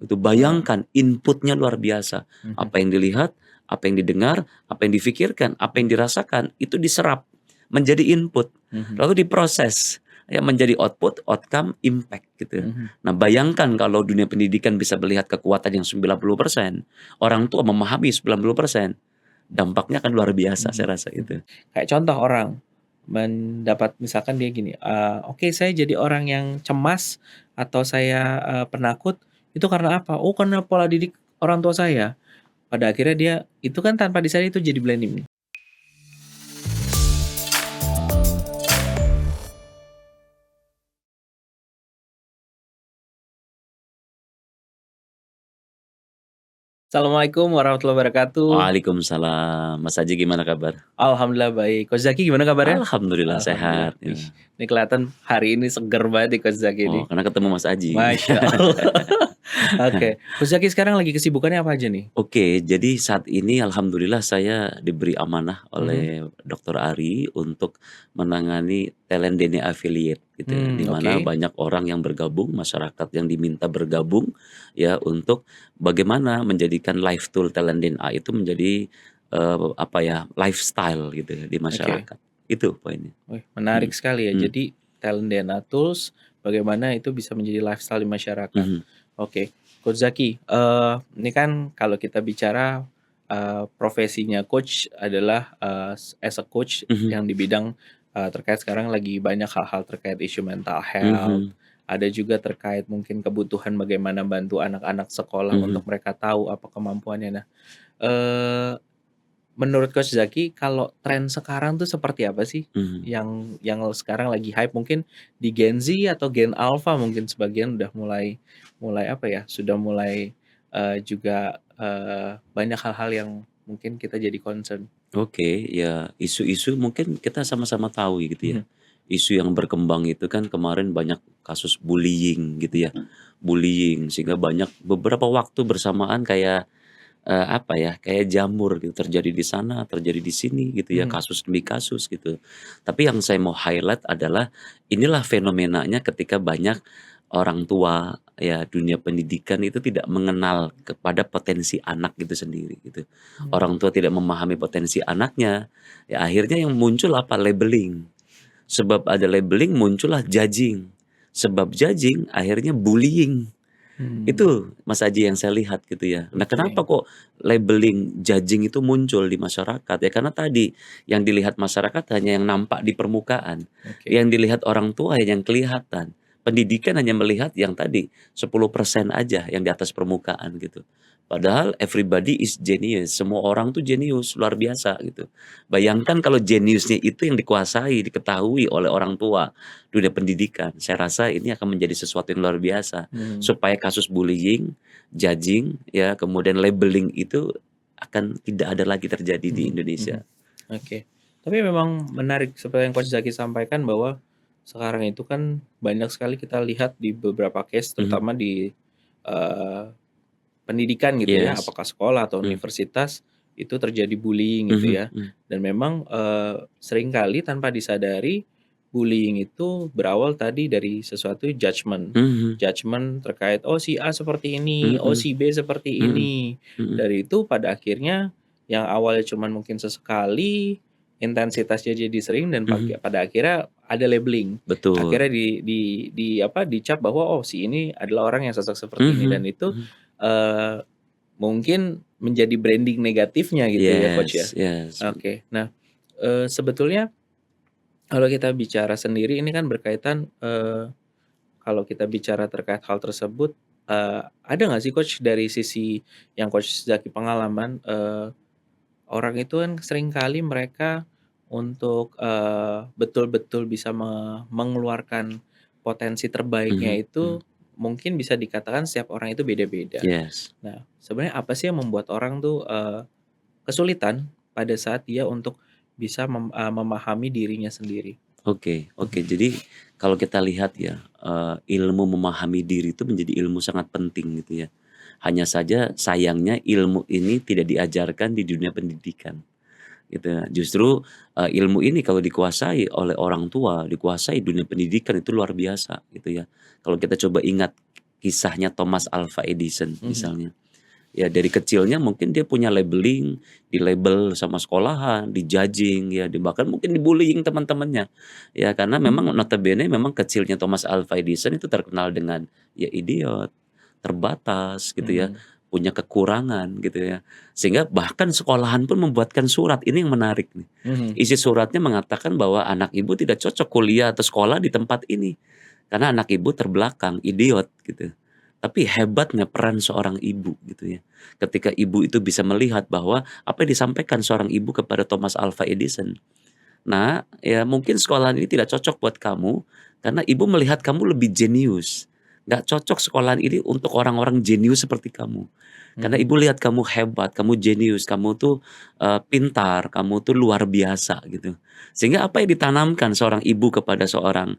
Itu Heeh. bayangkan inputnya luar biasa. Mhm. Apa yang dilihat, apa yang didengar, apa yang difikirkan, apa yang dirasakan, itu diserap menjadi input, Mhm. lalu diproses, ya menjadi output, outcome, impact gitu. Mhm. Nah, bayangkan kalau dunia pendidikan bisa melihat kekuatan yang 90%, orang tua memahami 90%, dampaknya akan luar biasa Mhm. saya rasa Mhm. itu. Kayak contoh orang mendapat misalkan dia gini, "Oke saya jadi orang yang cemas atau saya, penakut, itu karena apa? Oh karena pola didik orang tua saya." Pada akhirnya dia itu kan tanpa disadari itu jadi blaming. Assalamualaikum warahmatullahi wabarakatuh. Waalaikumsalam. Mas Aji gimana kabar? Alhamdulillah baik. Coach Zaki gimana kabarnya? Alhamdulillah Alhamdulillah. sehat, Wih, ya. ini kelihatan hari ini seger banget nih Coach Zaki Oh, nih. karena ketemu Mas Aji. Masya Allah. Oke, Coach Zaki sekarang lagi kesibukannya apa aja nih? Oke, jadi saat ini alhamdulillah saya diberi amanah Mhm. oleh Dokter Ari untuk menangani talent DNA affiliate gitu ya, di mana Oke. banyak orang yang bergabung, masyarakat yang diminta bergabung ya untuk bagaimana menjadikan life tool talent DNA itu menjadi, apa ya, lifestyle gitu ya di Oke. masyarakat. Itu poinnya. Wih, menarik Mhm, sekali ya. mhm, Jadi talent DNA tools bagaimana itu bisa menjadi lifestyle di masyarakat. mhm, Oke, Coach Zaki, ini kan kalau kita bicara, profesinya coach adalah, as a coach mhm, yang di bidang, terkait sekarang lagi banyak hal-hal terkait isu mental health, mhm, ada juga terkait mungkin kebutuhan bagaimana bantu anak-anak sekolah untuk mhm, mereka tahu apa kemampuannya. Nah, eee menurut Coach Zaki, kalau tren sekarang tuh seperti apa sih? mhm. Yang sekarang lagi hype mungkin di Gen Z atau Gen Alpha mungkin sebagian udah mulai mulai apa ya, sudah mulai, juga, banyak hal-hal yang mungkin kita jadi concern. Oke, ya isu-isu mungkin kita sama-sama tahu gitu ya. Mhm. Isu yang berkembang itu kan kemarin banyak kasus bullying gitu ya. Bullying sehingga banyak beberapa waktu bersamaan kayak, apa ya, kayak jamur gitu terjadi di sana, terjadi di sini gitu ya, Mhm. kasus demi kasus gitu. Tapi yang saya mau highlight adalah inilah fenomenanya ketika banyak orang tua ya, dunia pendidikan itu tidak mengenal kepada potensi anak itu sendiri gitu. Mmm. Orang tua tidak memahami potensi anaknya, ya akhirnya yang muncul apa? Labeling. Sebab ada labeling muncullah judging. Sebab judging akhirnya bullying. Mmm. Itu Mas Aji yang saya lihat gitu ya. Nah, Oke. kenapa kok labeling judging itu muncul di masyarakat? Ya karena tadi yang dilihat masyarakat hanya yang nampak di permukaan. Oke. Yang dilihat orang tua yang kelihatan. Pendidikan hanya melihat yang tadi 10% aja yang di atas permukaan gitu. Padahal everybody is genius, semua orang tuh jenius, luar biasa gitu. Bayangkan kalau jeniusnya itu yang dikuasai, diketahui oleh orang tua, dunia pendidikan, saya rasa ini akan menjadi sesuatu yang luar biasa. Mmm. Supaya kasus bullying, judging, ya kemudian labeling itu akan tidak ada lagi terjadi di Mhm. Mhm. Indonesia. Oke. Tapi memang menarik seperti yang Coach Zaki sampaikan bahwa sekarang itu kan banyak sekali kita lihat di beberapa case Mhm. terutama di, eee, pendidikan gitu ya, Yes. apakah sekolah atau Mmm. universitas, itu terjadi bullying gitu Mhm, ya. mhm. Dan memang, seringkali tanpa disadari bullying itu berawal tadi dari sesuatu judgement. Mhm, Judgement terkait, "Oh si A seperti ini, oh mhm, si B seperti mhm, ini." mhm, Dari itu pada akhirnya yang awalnya cuman mungkin sesekali, intensitasnya jadi sering dan mhm. pada akhirnya ada labeling. Betul. Akhirnya di apa, dicap bahwa, "Oh si ini adalah orang yang sosok seperti ini." Dan Mhm, itu, mhm. eee, mungkin menjadi branding negatifnya gitu ya, Coach, ya. Yes, yes. Oke. Nah, sebetulnya kalau kita bicara sendiri ini kan berkaitan, kalau kita bicara terkait hal tersebut, ada nggak sih Coach dari sisi yang Coach Zaki pengalaman, orang itu kan seringkali mereka untuk, betul-betul bisa mengeluarkan potensi terbaiknya Mhm, itu mhm. mungkin bisa dikatakan setiap orang itu beda-beda. Yes. Nah, sebenarnya apa sih yang membuat orang tuh, kesulitan pada saat dia untuk bisa memahami dirinya sendiri? Oke, oke. Mhm. Jadi kalau kita lihat ya, ilmu memahami diri itu menjadi ilmu sangat penting gitu ya. Hanya saja sayangnya ilmu ini tidak diajarkan di dunia pendidikan gitu ya. Justru, ilmu ini kalau dikuasai oleh orang tua, dikuasai dunia pendidikan itu luar biasa gitu ya. Kalau kita coba ingat kisahnya Thomas Alva Edison Mhm. misalnya. Ya dari kecilnya mungkin dia punya labeling, di-label sama sekolahan, di-judging ya, bahkan mungkin di-bullying teman-temannya. Ya karena memang notabene memang kecilnya Thomas Alva Edison itu terkenal dengan ya idiot, terbatas gitu ya, Mhm. punya kekurangan gitu ya. Sehingga bahkan sekolahan pun membuatkan surat, ini yang menarik nih. Mhm. Isi suratnya mengatakan bahwa anak ibu tidak cocok kuliah atau sekolah di tempat ini, karena anak ibu terbelakang, idiot gitu. Tapi hebatnya peran seorang ibu gitu ya. Ketika ibu itu bisa melihat bahwa apa yang disampaikan seorang ibu kepada Thomas Alva Edison, "Nak, ya mungkin sekolahan ini tidak cocok buat kamu karena ibu melihat kamu lebih jenius. Nggak cocok sekolahan ini untuk orang-orang jenius seperti kamu. Karena Mhm. ibu lihat kamu hebat, kamu jenius, kamu tuh, pintar, kamu tuh luar biasa," gitu. Sehingga apa yang ditanamkan seorang ibu kepada seorang,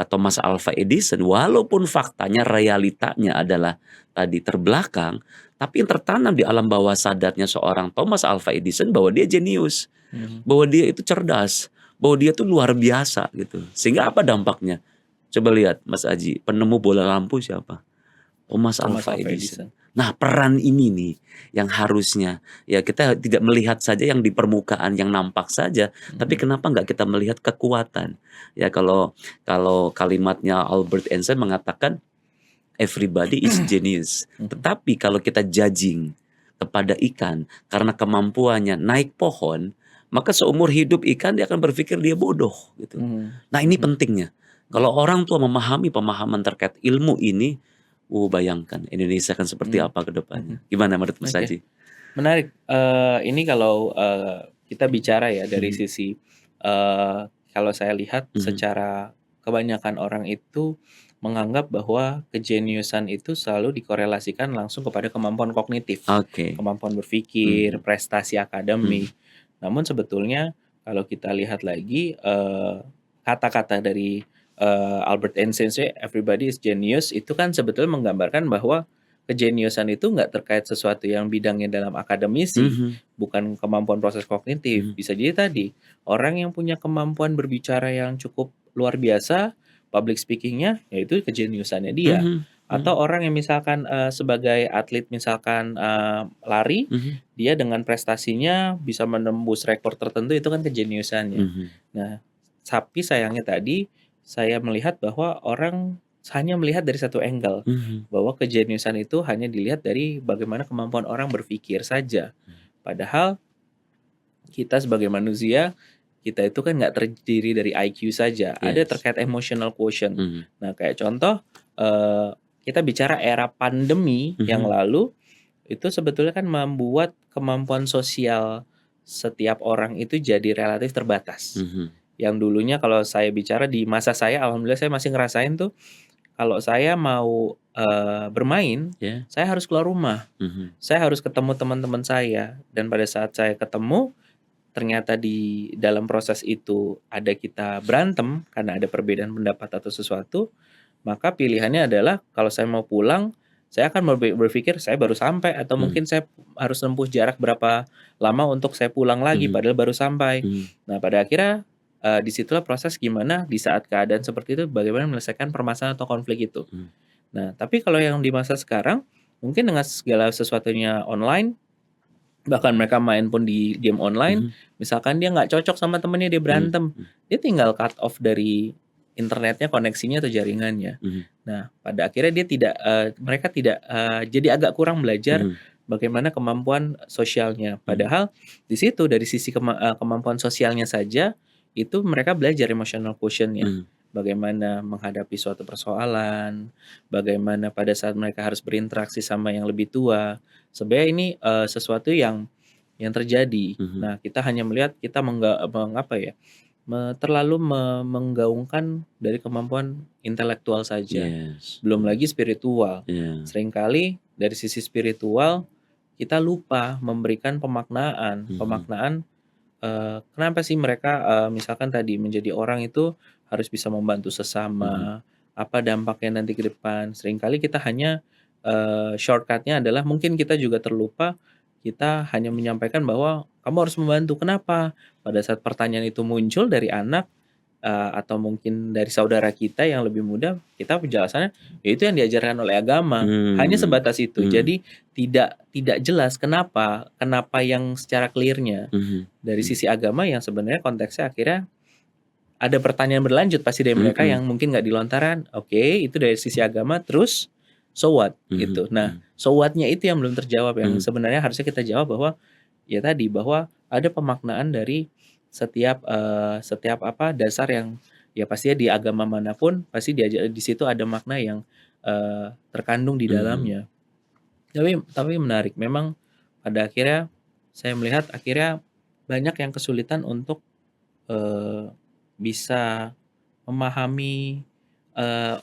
Thomas Alva Edison, walaupun faktanya, realitanya adalah tadi terbelakang, tapi yang tertanam di alam bawah sadarnya seorang Thomas Alva Edison bahwa dia jenius. Mhm. Bahwa dia itu cerdas, bahwa dia tuh luar biasa gitu. Sehingga apa dampaknya? Coba lihat Mas Aji, penemu bola lampu siapa? Thomas Thomas Alva Alva Edison. Edison. Nah, peran ini nih yang harusnya ya kita tidak melihat saja yang di permukaan, yang nampak saja, tapi Mhm. kenapa nggak kita melihat kekuatan? Ya kalau kalau kalimatnya Albert Einstein mengatakan, "Everybody is genius." Mhm. Tetapi kalau kita judging kepada ikan karena kemampuannya naik pohon, maka seumur hidup ikan dia akan berpikir dia bodoh gitu. Mhm. Nah ini Mhm. pentingnya. Kalau orang tua memahami pemahaman terkait ilmu ini, bayangkan Indonesia akan seperti Mmm. apa ke Mhm. depannya. Gimana menurut Mas Oke, Aji? menarik. Ini kalau, kita bicara ya dari Mhm, sisi, eee, kalau saya lihat mhm. secara kebanyakan orang itu menganggap bahwa kejeniusan itu selalu dikorelasikan langsung kepada kemampuan kognitif, Oke. kemampuan berpikir, Mhm, prestasi mhm, akademik. Namun sebetulnya kalau kita lihat lagi, kata-kata dari, Albert Einstein sih, "Everybody is genius," itu kan sebetulnya menggambarkan bahwa kejeniusan itu nggak terkait sesuatu yang bidangnya dalam akademisi, mhm, bukan kemampuan proses kognitif. mhm, Bisa jadi tadi, orang yang punya kemampuan berbicara yang cukup luar biasa, public speaking-nya, ya itu kejeniusannya dia. mhm, Atau mhm, orang yang misalkan, sebagai atlet misalkan, lari, mhm, dia dengan prestasinya bisa menembus rekor tertentu, itu kan kejeniusannya. mhm, Nah, tapi sayangnya tadi, saya melihat bahwa orang hanya melihat dari satu angle. mhm, Bahwa kejeniusan itu hanya dilihat dari bagaimana kemampuan orang berpikir saja. Padahal kita sebagai manusia, kita itu kan nggak terdiri dari IQ saja, ada yes. terkait emotional quotient. Mhm, Nah, kayak contoh, kita bicara era pandemi yang mhm, lalu, itu sebetulnya kan membuat kemampuan sosial setiap orang itu jadi relatif terbatas. mhm, Yang dulunya kalau saya bicara di masa saya, alhamdulillah saya masih ngerasain tuh kalau saya mau, bermain, ya, saya harus keluar rumah, mhm, saya harus ketemu teman-teman saya, dan pada saat saya ketemu, ternyata di dalam proses itu ada kita berantem karena ada perbedaan pendapat atau sesuatu, maka pilihannya adalah kalau saya mau pulang, saya akan berpikir saya baru sampai atau mhm, mungkin saya harus nempuh jarak berapa lama untuk saya pulang lagi mhm, padahal baru sampai. mhm, Nah, pada akhirnya, di situlah proses gimana di saat keadaan seperti itu bagaimana menyelesaikan permasalahan atau konflik itu. mhm, Nah, tapi kalau yang di masa sekarang, mungkin dengan segala sesuatunya online, bahkan mereka main pun di game online, mhm, misalkan dia nggak cocok sama temennya, dia mhm, berantem, dia tinggal cut off dari internetnya, koneksinya atau jaringannya. mhm, Nah, pada akhirnya dia tidak, mereka tidak, jadi agak kurang belajar mhm, bagaimana kemampuan sosialnya. mhm, Padahal di situ dari sisi kemampuan sosialnya saja, itu mereka belajar emotional quotient-nya. mhm, Bagaimana menghadapi suatu persoalan, bagaimana pada saat mereka harus berinteraksi sama yang lebih tua. Sebenarnya ini, sesuatu yang terjadi. mhm, Nah, kita hanya melihat kita apa ya, terlalu menggaungkan dari kemampuan intelektual saja, yes, belum mhm, lagi spiritual. iya, Seringkali dari sisi spiritual, kita lupa memberikan pemaknaan mhm, pemaknaan, kenapa sih mereka, misalkan tadi menjadi orang itu harus bisa membantu mhm, sesama, apa dampaknya nanti ke depan. Seringkali kita hanya, shortcut-nya adalah mungkin kita juga terlupa, kita hanya menyampaikan bahwa, "Kamu harus membantu." Kenapa? Pada saat pertanyaan itu muncul dari anak, atau mungkin dari saudara kita yang lebih muda, kita penjelasannya ya itu yang diajarkan oleh agama, hanya Hmm, sebatas itu. hmm, Jadi tidak jelas kenapa yang secara clear-nya hmm, dari hmm, sisi agama yang sebenarnya konteksnya akhirnya ada pertanyaan berlanjut pasti dari mereka hmm, yang mungkin nggak dilontaran. Oke, itu dari sisi agama, terus so what hmm, gitu. Nah, hmm, so what-nya itu yang belum terjawab, yang hmm, sebenarnya harusnya kita jawab bahwa ya tadi, bahwa ada pemaknaan dari setiap apa dasar yang ya pastinya di agama manapun pasti di situ ada makna yang terkandung di hmm. dalamnya. Tapi menarik memang pada akhirnya saya melihat akhirnya banyak yang kesulitan untuk eh, bisa memahami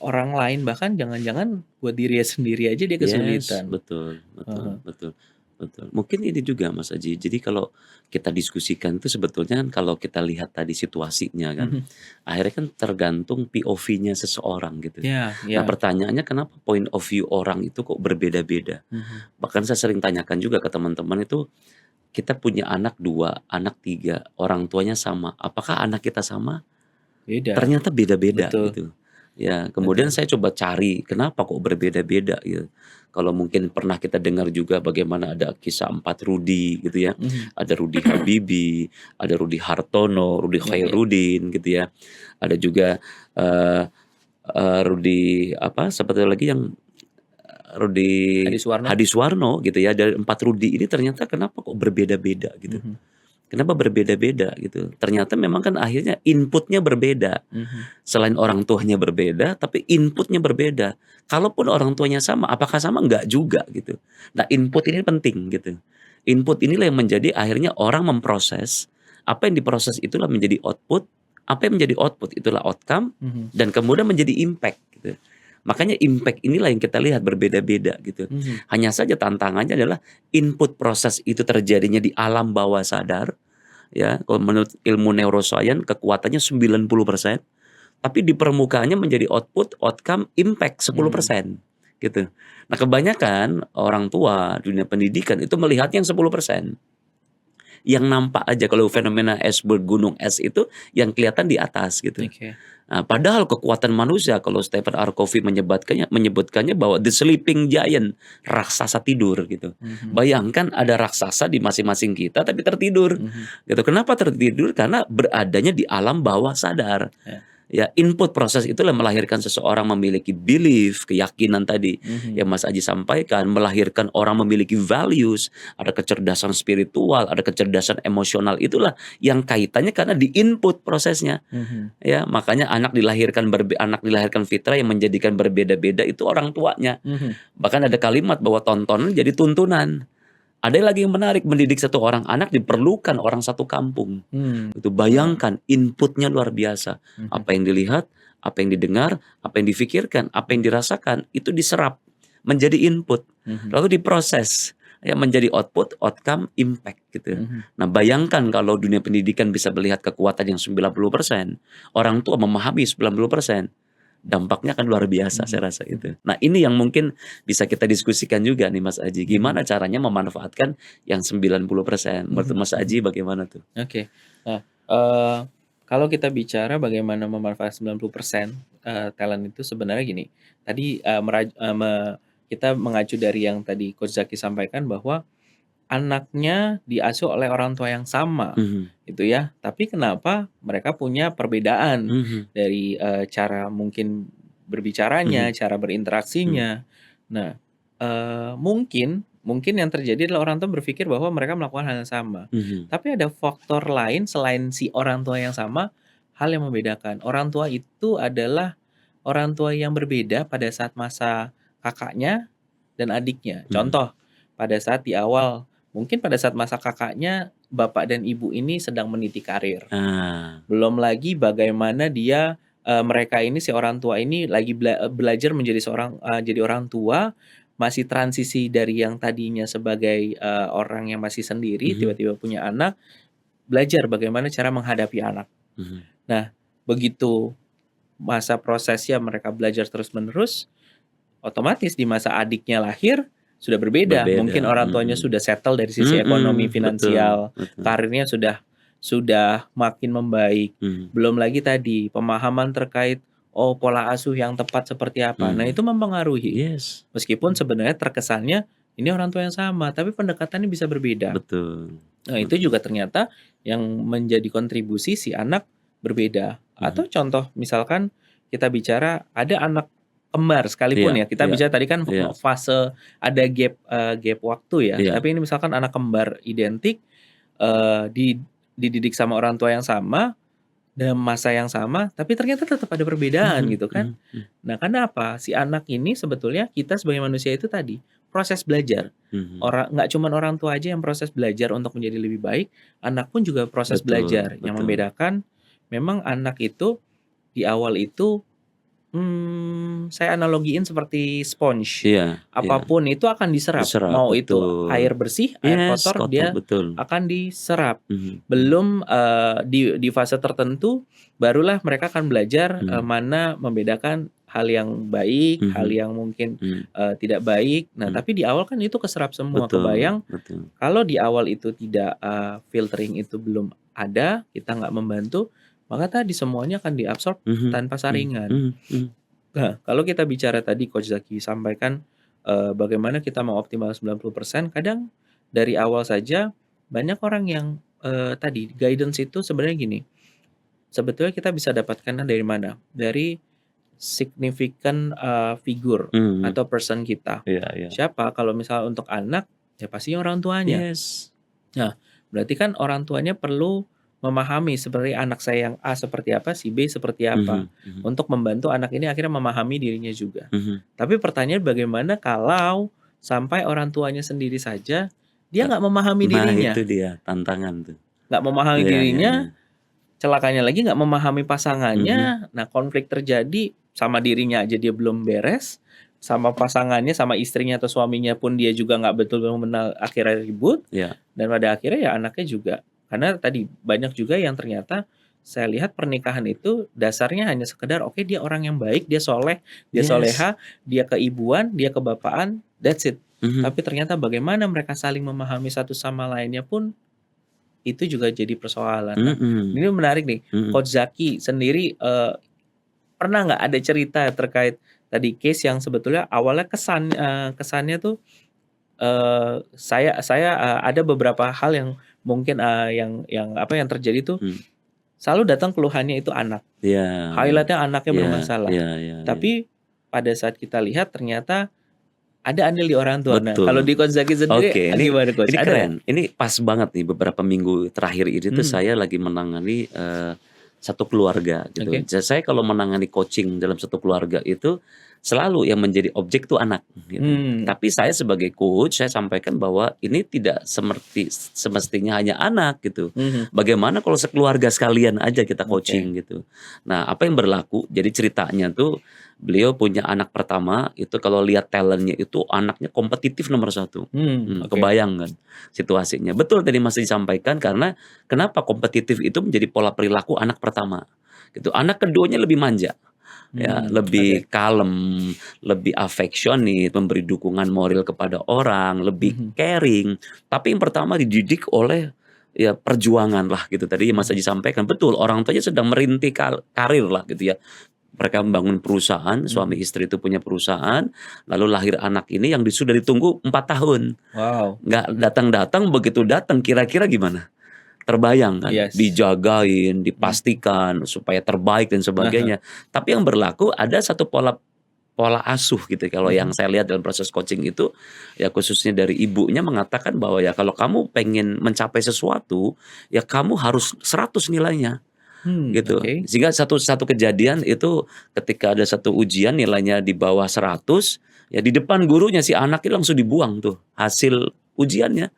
orang lain, bahkan jangan-jangan buat dirinya sendiri aja dia Yes, kesulitan. betul, betul, Heeh. betul, betul. Mungkin ini juga Mas Aji, jadi kalau kita diskusikan itu sebetulnya kan kalau kita lihat tadi situasinya kan, Mhm. akhirnya kan tergantung POV-nya seseorang gitu. Ya, Nah ya. pertanyaannya kenapa point of view orang itu kok berbeda-beda? Mhm. Bahkan saya sering tanyakan juga ke teman-teman itu, kita punya anak 2, anak 3, orang tuanya sama, apakah anak kita sama? Beda. Ternyata beda-beda Betul, gitu. Ya, kemudian betul. saya coba cari kenapa kok berbeda-beda gitu. Kalau mungkin pernah kita dengar juga bagaimana ada kisah 4 Rudi gitu ya. Mhm. Ada Rudi Habibie, ada Rudi Hartono, Rudi Ya, ya. Khairuddin gitu ya. Ada juga, eee Rudi apa, satu lagi yang Rudi Hadi Suwarno. Hadiswarno gitu ya. Dari 4 Rudi ini ternyata kenapa kok berbeda-beda gitu. Mhm. Kenapa berbeda-beda gitu. Ternyata memang kan akhirnya inputnya berbeda. Mhm. Selain orang tuanya berbeda, tapi inputnya berbeda. Kalaupun orang tuanya sama, apakah sama? Enggak juga gitu. Nah, input ini penting gitu. Input inilah yang menjadi akhirnya orang memproses, apa yang diproses itulah menjadi output, apa yang menjadi output itulah outcome, Mhm. dan kemudian menjadi impact gitu. Makanya impact inilah yang kita lihat berbeda-beda gitu. Mhm. Hanya saja tantangannya adalah input proses itu terjadinya di alam bawah sadar, ya. Kalau menurut ilmu neuroscience kekuatannya 90%. Tapi di permukaannya menjadi output, outcome, impact Mhm. 10% gitu. Nah kebanyakan orang tua dunia pendidikan itu melihatnya yang 10%. Yang nampak aja kalau fenomena iceberg gunung es itu yang kelihatan di atas gitu. Oke. Nah, padahal kekuatan manusia kalau Stephen R. Covey menyebutkannya bahwa the sleeping giant, raksasa tidur gitu. Mhm. Bayangkan ada raksasa di masing-masing kita tapi tertidur Mhm. gitu. Kenapa tertidur? Karena beradanya di alam bawah sadar. Ya. Ya, input proses itulah melahirkan seseorang memiliki belief, keyakinan tadi Mhm. yang Mas Aji sampaikan, melahirkan orang memiliki values, ada kecerdasan spiritual, ada kecerdasan emosional, itulah yang kaitannya karena di input prosesnya. Mhm. Ya, makanya anak dilahirkan fitrah yang menjadikan berbeda-beda itu orang tuanya. Mhm. Bahkan ada kalimat bahwa tontonan jadi tuntunan. Ada lagi yang menarik, mendidik satu orang anak diperlukan orang satu kampung. Itu Wow. bayangkan inputnya luar biasa. Mhm. Apa yang dilihat, apa yang didengar, apa yang difikirkan, apa yang dirasakan, itu diserap menjadi input, Mhm. lalu diproses ya menjadi output, outcome, impact gitu. Mhm. Nah, bayangkan kalau dunia pendidikan bisa melihat kekuatan yang 90%, orang tua memahami 90%, dampaknya akan luar biasa Mhm. saya rasa Mhm. itu. Nah, ini yang mungkin bisa kita diskusikan juga nih Mas Aji, Mhm. gimana caranya memanfaatkan yang 90%? Menurut Mhm. Mas Mhm. Aji bagaimana tuh? Oke. Nah, kalau kita bicara bagaimana memanfaatkan 90% talent itu sebenarnya gini, tadi, kita mengacu dari yang tadi Coach Zaki sampaikan bahwa anaknya diasuh oleh orang tua yang sama, Mhm, gitu ya. Tapi kenapa mereka punya perbedaan mhm, dari, cara mungkin berbicaranya, mhm, cara mhm, berinteraksinya. Nah, mungkin mungkin yang terjadi adalah orang tua berpikir bahwa mereka melakukan hal yang sama. mhm, Tapi ada faktor lain selain si orang tua yang sama, hal yang membedakan. Orang tua itu adalah orang tua yang berbeda pada saat masa kakaknya dan adiknya. mhm. Contoh, pada saat di awal mungkin pada saat masa kakaknya, bapak dan ibu ini sedang meniti karir. Ah, Belum lagi bagaimana dia, mereka ini si orang tua ini lagi belajar menjadi jadi orang tua, masih transisi dari yang tadinya sebagai, orang yang masih sendiri mhm, tiba-tiba punya anak, belajar bagaimana cara menghadapi anak. mhm. Nah, begitu masa prosesnya mereka belajar terus-menerus, otomatis di masa adiknya lahir, sudah berbeda. Berbeda, Mungkin orang tuanya mhm, sudah settle dari sisi ekonomi, mhm, betul, finansial, betul. karirnya sudah sudah makin membaik. Mhm. Belum lagi tadi pemahaman terkait, oh pola asuh yang tepat seperti apa. Nah Mhm. itu mempengaruhi. Yes. Meskipun sebenarnya terkesannya ini orang tua yang sama, tapi pendekatannya bisa berbeda. Betul. Nah itu Betul. juga ternyata yang menjadi kontribusi si anak berbeda. Mhm. Atau contoh misalkan kita bicara ada anak kembar Iya sekalipun ya, kita iya bicara tadi kan iya fase ada gap waktu ya, iya. tapi ini misalkan anak kembar identik, dididik sama orang tua yang sama, dalam masa yang sama, tapi ternyata tetap ada perbedaan Mhm gitu kan. mhm mhm Nah karena apa? Si anak ini sebetulnya kita sebagai manusia itu tadi, proses belajar. mhm. Nggak cuman orang tua aja yang proses belajar untuk menjadi lebih baik, anak pun juga proses Betul belajar. Yang betul. membedakan memang anak itu di awal itu, saya analogiin seperti sponge. Iya iya. Apapun itu akan diserap, Diserap, mau itu betul. air bersih, air Yes, kotor, kotor, dia betul. akan diserap. Mhm mhm Belum, di fase tertentu barulah mereka akan belajar, mhm mana membedakan hal yang baik, hal mhm yang mungkin, mhm tidak baik. Nah, mhm. tapi di awal kan itu keserap semua. Betul Kebayang betul. kalau di awal itu tidak, filtering itu belum ada, kita nggak membantu, maka tadi semuanya akan diabsorb Mhm tanpa mhm saringan. mhm mhm. Nah, kalau kita bicara tadi Coach Zaki sampaikan, bagaimana kita mau optimal 90%, kadang dari awal saja banyak orang yang, tadi guidance itu sebenarnya gini, sebetulnya kita bisa dapatkannya dari mana? Dari significant, figure Mhm. atau person kita. Iya iya. Siapa? Kalau misalnya untuk anak, ya pasti orang tuanya. Yes. Nah, berarti kan orang tuanya perlu memahami sebenarnya anak saya yang A seperti apa, si B seperti apa, Mhm mhm untuk membantu anak ini akhirnya memahami dirinya juga. mhm. Tapi pertanyaan bagaimana kalau sampai orang tuanya sendiri saja, dia Kak, nggak memahami nah itu dirinya, dia tantangan tuh. nggak memahami Iya iya dirinya, iya. celakanya lagi nggak memahami Mhm pasangannya, nah konflik terjadi, sama dirinya aja dia belum beres, sama pasangannya, sama istrinya atau suaminya pun dia juga nggak betul-betul mengenal, akhirnya ribut, iya. dan pada akhirnya ya anaknya juga. Karena tadi banyak juga yang ternyata saya lihat pernikahan itu dasarnya hanya sekedar, oke dia orang yang baik, dia soleh, dia Yes. soleha, dia keibuan, dia kebapaan, that's it. Mhm Tapi ternyata bagaimana mereka saling memahami satu sama lainnya pun itu juga jadi persoalan. Nah, mhm ini menarik nih, mhm. Coach Zaki sendiri, pernah nggak ada cerita terkait tadi case yang sebetulnya awalnya kesannya tuh, ada beberapa hal yang mungkin, yang apa, yang terjadi tuh Mmm. selalu datang keluhannya itu anak, Iya iya. highlight-nya anaknya Iya bermasalah. iya iya iya. Tapi pada saat kita lihat ternyata ada andil di orang tua. Nah, kalau Betul. di Coach Zaki sendiri, Oke, gimana Coach, ini ada nggak? keren. Ini pas banget nih beberapa minggu terakhir ini tuh Mhm, saya lagi menangani, satu keluarga gitu. oke. Saya kalau menangani coaching dalam satu keluarga itu, selalu yang menjadi objek tuh anak, gitu. Tapi saya sebagai coach, saya sampaikan bahwa ini tidak semestinya hanya anak gitu. Mhm, Bagaimana kalau sekeluarga sekalian aja kita oke. coaching gitu. Nah, apa yang berlaku, jadi ceritanya tuh beliau punya anak pertama, itu kalau lihat talent-nya itu anaknya kompetitif nomor satu. Oke. Kebayang kan situasinya. Betul tadi Mas disampaikan karena kenapa kompetitif itu menjadi pola perilaku anak pertama, gitu. Anak keduanya lebih manja, ya, Oke. lebih kalem, lebih affectionate, memberi dukungan moral kepada orang, lebih Mhm, caring. Tapi yang pertama dididik oleh, ya perjuangan lah gitu tadi Mas mhm, Aji sampaikan, betul orang tuanya sedang merintis karir lah gitu ya. Mereka membangun perusahaan, suami mhm. istri itu punya perusahaan, lalu lahir anak ini yang sudah ditunggu 4 tahun. Wow, Nggak datang-datang, begitu datang kira-kira gimana? Terbayang kan? yes. Dijagain, Mhm. dipastikan supaya terbaik dan Ah hah, sebagainya. Tapi yang berlaku ada satu pola pola asuh gitu kalau yang mhm, saya lihat dalam proses coaching itu, ya khususnya dari ibunya mengatakan bahwa ya kalau kamu pengen mencapai sesuatu, ya kamu harus 100 nilainya. Gitu. oke. Sehingga satu satu kejadian itu ketika ada satu ujian nilainya di bawah 100 ya di depan gurunya si anak ini langsung dibuang tuh hasil ujiannya,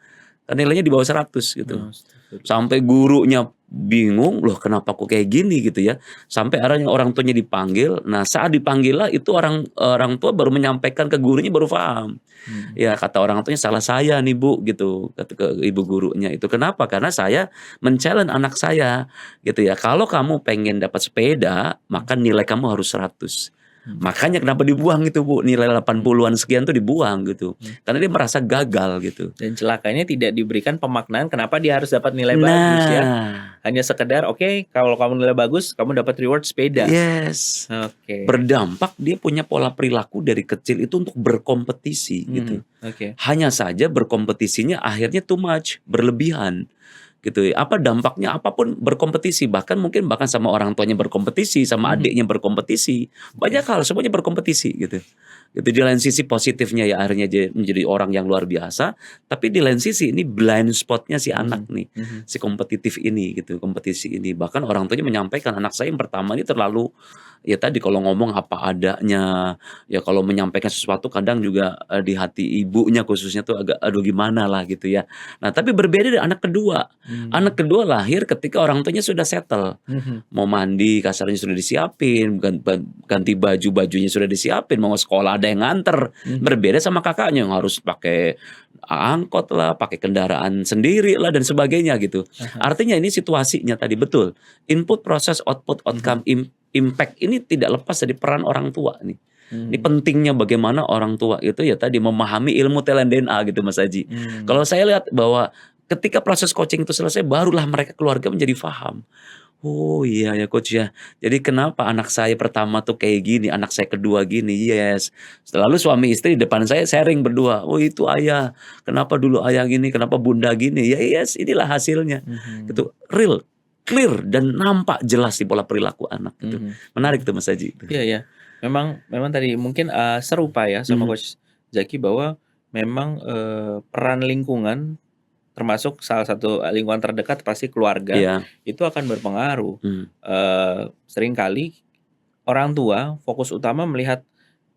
karena nilainya di bawah 100 gitu. Astagfirullah. Sampai gurunya bingung, "Loh kenapa kok kayak gini?" Gitu ya. Sampai akhirnya orang tuanya dipanggil, nah saat dipanggil lah itu orang orang tua baru menyampaikan ke gurunya baru paham. Mhm, Ya kata orang tuanya, "Salah saya nih Bu," gitu, kata ke ibu gurunya itu. "Kenapa?" "Karena saya men-challenge anak saya," gitu ya, "kalau kamu pengen dapat sepeda, mhm. maka nilai kamu harus 100." Mhm. Makanya kenapa dibuang itu, Bu, nilai Hmm. 80-an sekian tuh dibuang gitu. Karena dia merasa gagal gitu. Dan celakanya tidak diberikan pemaknaan kenapa dia harus dapat nilai bagus ya. Nah, Hanya sekedar, "Oke, kalau kamu nilai bagus, kamu dapat reward sepeda." yes. Oke. Berdampak dia punya pola perilaku dari kecil itu untuk berkompetisi gitu. Oke. Hanya saja berkompetisinya akhirnya too much, berlebihan gitu ya. Apa dampaknya apapun berkompetisi, bahkan sama orang tuanya berkompetisi, sama adiknya berkompetisi, banyak hal semuanya berkompetisi gitu. Gitu di lain sisi positifnya ya akhirnya dia menjadi orang yang luar biasa, tapi di lain sisi ini blind spot-nya si anak nih, si kompetitif ini gitu, kompetisi ini. Bahkan orang tuanya menyampaikan anak saya yang pertama ini terlalu ya tadi kalau ngomong apa adanya, ya kalau menyampaikan sesuatu kadang juga, di hati ibunya khususnya tuh agak aduh gimana lah gitu ya. Nah tapi berbeda dengan anak kedua. Anak kedua lahir ketika orang tuanya sudah settle. Mau mandi kasarnya sudah disiapin, ganti baju-bajunya sudah disiapin, mau sekolah ada yang nganter. Berbeda sama kakaknya yang harus pakai angkot lah, pakai kendaraan sendiri lah dan sebagainya gitu. Artinya ini situasinya tadi betul. Input, proses, output, outcome, impact ini tidak lepas dari peran orang tua nih. Ini pentingnya bagaimana orang tua itu ya tadi memahami ilmu talent DNA gitu Mas Aji. Kalau saya lihat bahwa ketika proses coaching itu selesai barulah mereka keluarga menjadi paham. Oh iya ya coach ya. Jadi kenapa anak saya pertama tuh kayak gini, anak saya kedua gini, yes. Lalu suami istri di depan saya sharing berdua. Oh itu ayah, kenapa dulu ayah gini, kenapa bunda gini. Ya yes, inilah hasilnya. Gitu, real, clear dan nampak jelas di pola perilaku anak gitu. Menarik tuh Mas Haji. Iya ya. Memang memang tadi mungkin serupa ya sama Coach Zaki bahwa memang peran lingkungan termasuk salah satu lingkungan terdekat pasti keluarga Iya. itu akan berpengaruh. Seringkali orang tua fokus utama melihat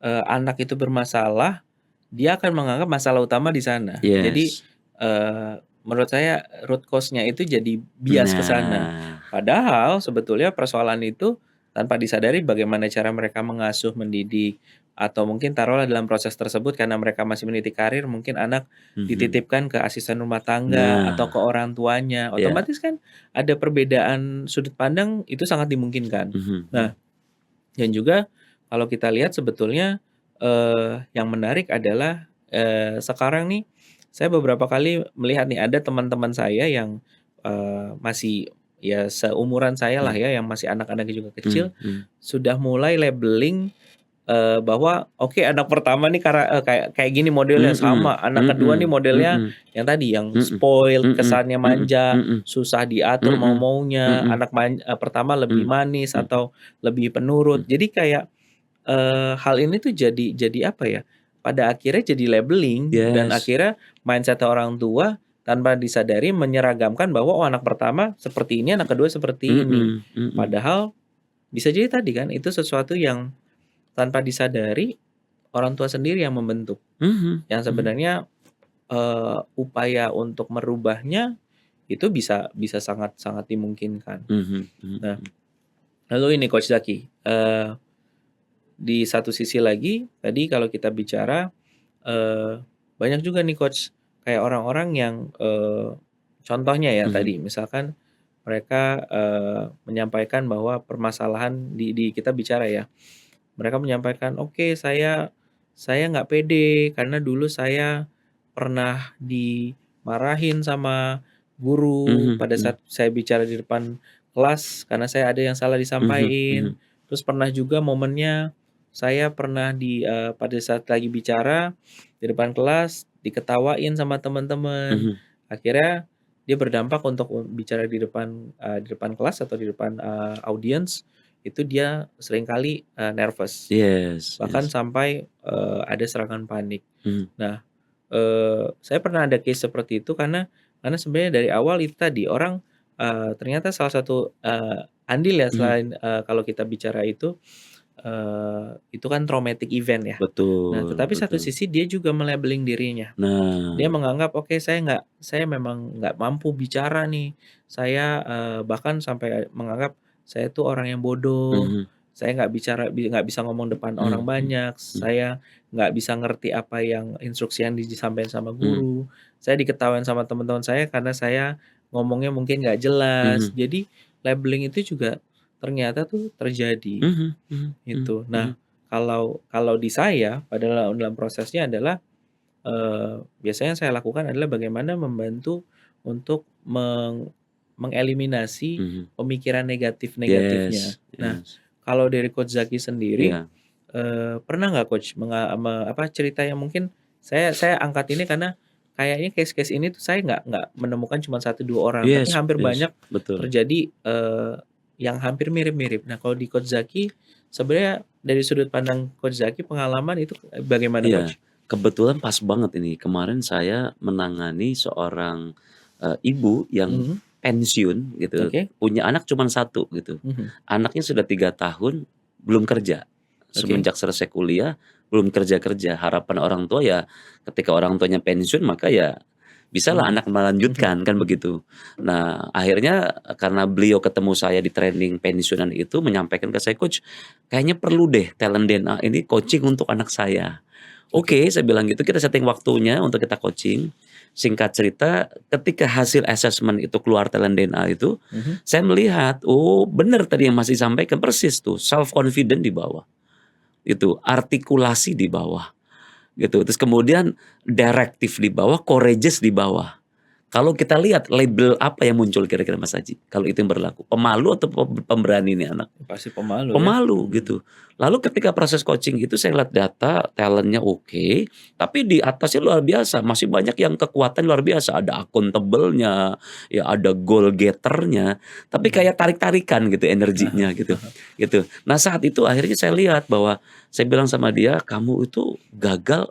anak itu bermasalah, dia akan menganggap masalah utama di sana. Jadi Yes. menurut saya root cause-nya itu jadi bias ke sana. Nah, Padahal sebetulnya persoalan itu tanpa disadari bagaimana cara mereka mengasuh, mendidik, atau mungkin taruhlah dalam proses tersebut karena mereka masih meniti karir, mungkin anak dititipkan ke asisten rumah tangga atau nah, ke orang tuanya. ya. Otomatis kan ada perbedaan sudut pandang itu sangat dimungkinkan. Nah, dan juga kalau kita lihat sebetulnya yang menarik adalah sekarang nih saya beberapa kali melihat nih ada teman-teman saya yang masih ya seumuran saya lah ya yang masih anak-anaknya juga kecil sudah mulai labeling bahwa oke anak pertama nih kayak gini modelnya sama, anak kedua nih modelnya yang tadi yang spoiled, kesannya manja, susah diatur mau-maunya, pertama lebih manis atau lebih penurut. Jadi kayak hal ini tuh jadi apa ya, pada akhirnya jadi labeling dan Yes. akhirnya mindset orang tua tanpa disadari menyeragamkan bahwa, "Oh anak pertama seperti ini, anak kedua seperti ini." Padahal bisa jadi tadi kan itu sesuatu yang tanpa disadari orang tua sendiri yang membentuk. Yang sebenarnya, upaya untuk merubahnya itu bisa bisa sangat-sangat dimungkinkan. Nah, lalu ini Coach Zaki, di satu sisi lagi tadi kalau kita bicara, banyak juga nih Coach, kayak orang-orang yang, contohnya ya tadi misalkan mereka, menyampaikan bahwa permasalahan di kita bicara ya, mereka menyampaikan, "Oke saya nggak pede karena dulu saya pernah dimarahin sama guru pada saat saya bicara di depan kelas karena saya ada yang salah disampaikan. Terus pernah juga momennya saya pernah pada saat lagi bicara di depan kelas diketawain sama teman-teman. Akhirnya dia berdampak untuk bicara di depan kelas atau di depan, audiens, itu dia seringkali, nervous. Yes, Bahkan yes. sampai, ada serangan panik. Nah, saya pernah ada case seperti itu karena sebenarnya dari awal itu tadi orang, ternyata salah satu, andil ya selain, kalau kita bicara itu kan traumatic event ya. Nah, Betul, tetapi satu betul. sisi dia juga me-labeling dirinya. Dia Nah, menganggap, "Oke saya memang nggak mampu bicara nih. Saya," bahkan sampai menganggap, "Saya tuh orang yang bodoh, saya nggak bisa ngomong depan orang banyak, saya nggak bisa ngerti apa yang instruksi yang disampaikan sama guru, saya diketawain sama teman-teman saya karena saya ngomongnya mungkin nggak jelas." Jadi labeling itu juga ternyata tuh terjadi, gitu. Nah, kalau di saya dalam prosesnya adalah, biasanya yang saya lakukan adalah bagaimana membantu untuk mengeliminasi Mhm. pemikiran negatif-negatifnya. Yes Nah, yes. kalau dari Coach Zaki sendiri, Iya pernah nggak Coach cerita yang mungkin saya angkat ini karena kayaknya case-case ini tuh saya nggak menemukan cuma satu 2 orang, tapi yes hampir yes, banyak betul. terjadi, yang hampir mirip-mirip. Nah, kalau di Coach Zaki, sebenarnya dari sudut pandang Coach Zaki pengalaman itu bagaimana Iya, Coach? kebetulan pas banget ini, kemarin saya menangani seorang, ibu yang Mhm, pensiun gitu, oke, punya anak cuman satu gitu. mhm, Anaknya sudah 3 tahun belum kerja, oke, semenjak selesai kuliah belum kerja-kerja. Harapan orang tua ya ketika orang tuanya pensiun maka ya bisalah mhm, anak mhm, melanjutkan, kan mhm, begitu. Nah, akhirnya karena beliau ketemu saya di training pensiunan itu menyampaikan ke saya, "Coach, kayaknya perlu deh talent DNA ini coaching untuk anak saya." oke, "Oke," saya bilang gitu, "kita setting waktunya untuk kita coaching." Singkat cerita, ketika hasil assessment itu keluar talent DNA itu, mhm, saya melihat, oh bener tadi yang Mas sampaikan, persis tuh, self confident di bawah, itu, artikulasi di bawah, gitu. Terus kemudian directive di bawah, courageous di bawah. Kalau kita lihat label apa yang muncul kira-kira Mas Aji, kalau itu yang berlaku? Pemalu atau pemberani nih anak? pasti pemalu ya, Pemalu mhm, gitu. Lalu ketika proses coaching itu saya lihat data talent-nya oke, tapi di atasnya luar biasa, masih banyak yang kekuatan luar biasa, ada accountable-nya, ya ada goal getter-nya, tapi mhm. kayak tarik-tarikan gitu energinya gitu, gitu. Nah saat itu akhirnya saya lihat bahwa saya bilang sama dia, "Kamu itu gagal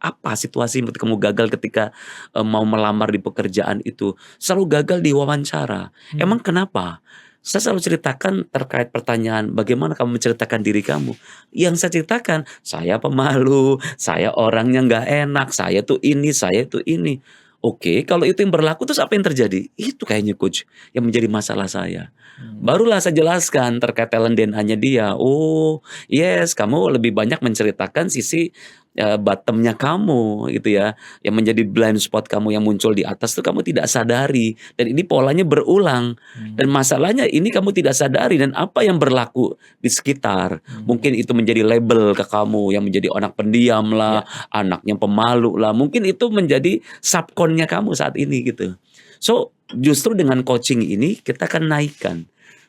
apa situasi menurut kamu gagal ketika, mau melamar di pekerjaan itu? Selalu gagal di wawancara. Mhm, Emang kenapa?" Saya selalu ceritakan terkait pertanyaan, "Bagaimana kamu menceritakan diri kamu?" Yang saya ceritakan, "Saya pemalu, saya orangnya nggak enak, saya tuh ini, saya tuh ini." Oke, kalau itu yang berlaku terus apa yang terjadi? Itu kayaknya coach, yang menjadi masalah saya. mhm, Barulah saya jelaskan terkait talent DNA-nya dia. "Oh, yes, kamu lebih banyak menceritakan sisi bottom-nya kamu gitu ya, yang menjadi blind spot kamu yang muncul di atas tuh kamu tidak sadari dan ini polanya berulang dan mmm, masalahnya ini kamu tidak sadari dan apa yang berlaku di sekitar. mhm, Mungkin itu menjadi label ke kamu yang menjadi anak pendiam lah, iya, anaknya pemalu lah, mungkin itu menjadi subcon-nya kamu saat ini gitu. So, justru dengan coaching ini kita akan naikkan,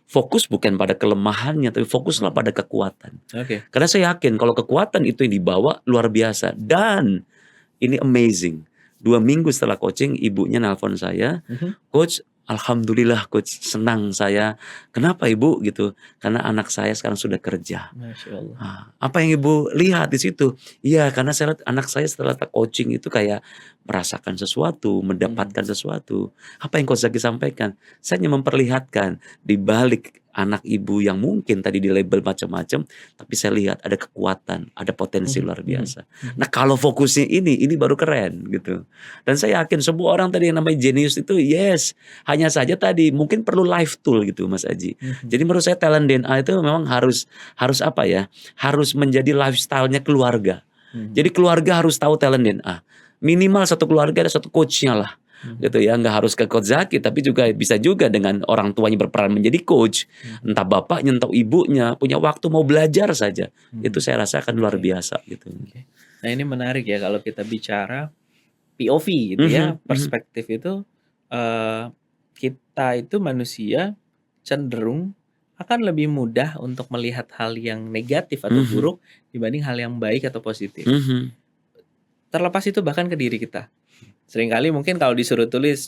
fokus bukan pada kelemahannya tapi fokuslah mhm, pada kekuatan. oke, Karena saya yakin kalau kekuatan itu yang dibawa luar biasa dan ini amazing. 2 minggu setelah coaching ibunya nelpon saya, mhm, "Coach, alhamdulillah coach senang saya." "Kenapa Ibu?" Gitu, "Karena anak saya sekarang sudah kerja." Masya Allah, Apa yang Ibu lihat di situ?" "Iya, karena saya lihat anak saya setelah coaching itu kayak merasakan sesuatu, mhm, mendapatkan sesuatu." Apa yang Coach Zaki sampaikan, saya hanya memperlihatkan di balik anak ibu yang mungkin tadi di-label macam-macam, tapi saya lihat ada kekuatan, ada potensi mhm, luar mhm, biasa. Nah, mhm, kalau fokusnya ini baru keren gitu. Dan saya yakin semua orang tadi yang namanya jenius itu yes, hanya saja tadi mungkin perlu life tool gitu Mas Aji. mhm, Jadi menurut saya talent DNA itu memang harus harus apa ya, harus menjadi lifestyle-nya keluarga. mhm, Jadi keluarga harus tahu talent DNA. Minimal satu keluarga ada satu coach-nya lah, mhm, gitu ya. Nggak harus ke Coach Zaki, tapi juga bisa juga dengan orang tuanya berperan menjadi coach. mhm, Entah bapaknya, entah ibunya, punya waktu mau belajar saja. Itu mhm, saya rasa akan luar oke, biasa gitu. oke. Nah, ini menarik ya kalau kita bicara POV gitu ya, Mhm mhm. perspektif itu, kita itu manusia cenderung akan lebih mudah untuk melihat hal yang negatif atau Mhm buruk dibanding hal yang baik atau positif. mhm. Terlepas itu bahkan ke diri kita. Seringkali mungkin kalau disuruh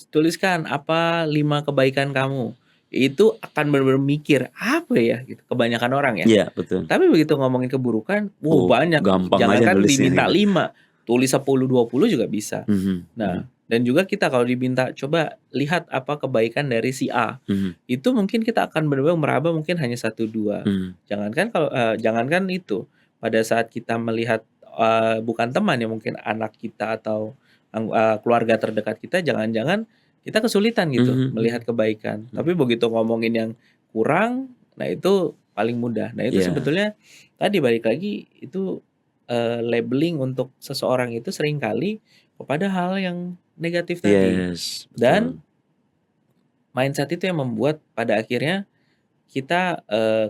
tuliskan apa 5 kebaikan kamu, itu akan bener-bener mikir, "Apa ya?" Gitu, kebanyakan orang ya. Iya betul. Tapi begitu ngomongin keburukan, Oh, banyak, gampang aja jangankan nulisnya diminta gitu. 5, tulis 10, 20 juga bisa. Mhm Nah, mhm dan juga kita kalau diminta, "Coba lihat apa kebaikan dari si A." mhm Itu mungkin kita akan benar-benar meraba mungkin hanya satu 2. mhm. Jangankan itu, pada saat kita melihat, bukan teman ya, mungkin anak kita atau keluarga terdekat kita, jangan-jangan kita kesulitan gitu Mhm melihat mhm kebaikan. mhm. Tapi begitu ngomongin yang kurang, nah itu paling mudah. Nah itu Iya. sebetulnya tadi balik lagi itu, labeling untuk seseorang itu seringkali kepada hal yang negatif tadi. Yes, Dan betul. mindset itu yang membuat pada akhirnya kita,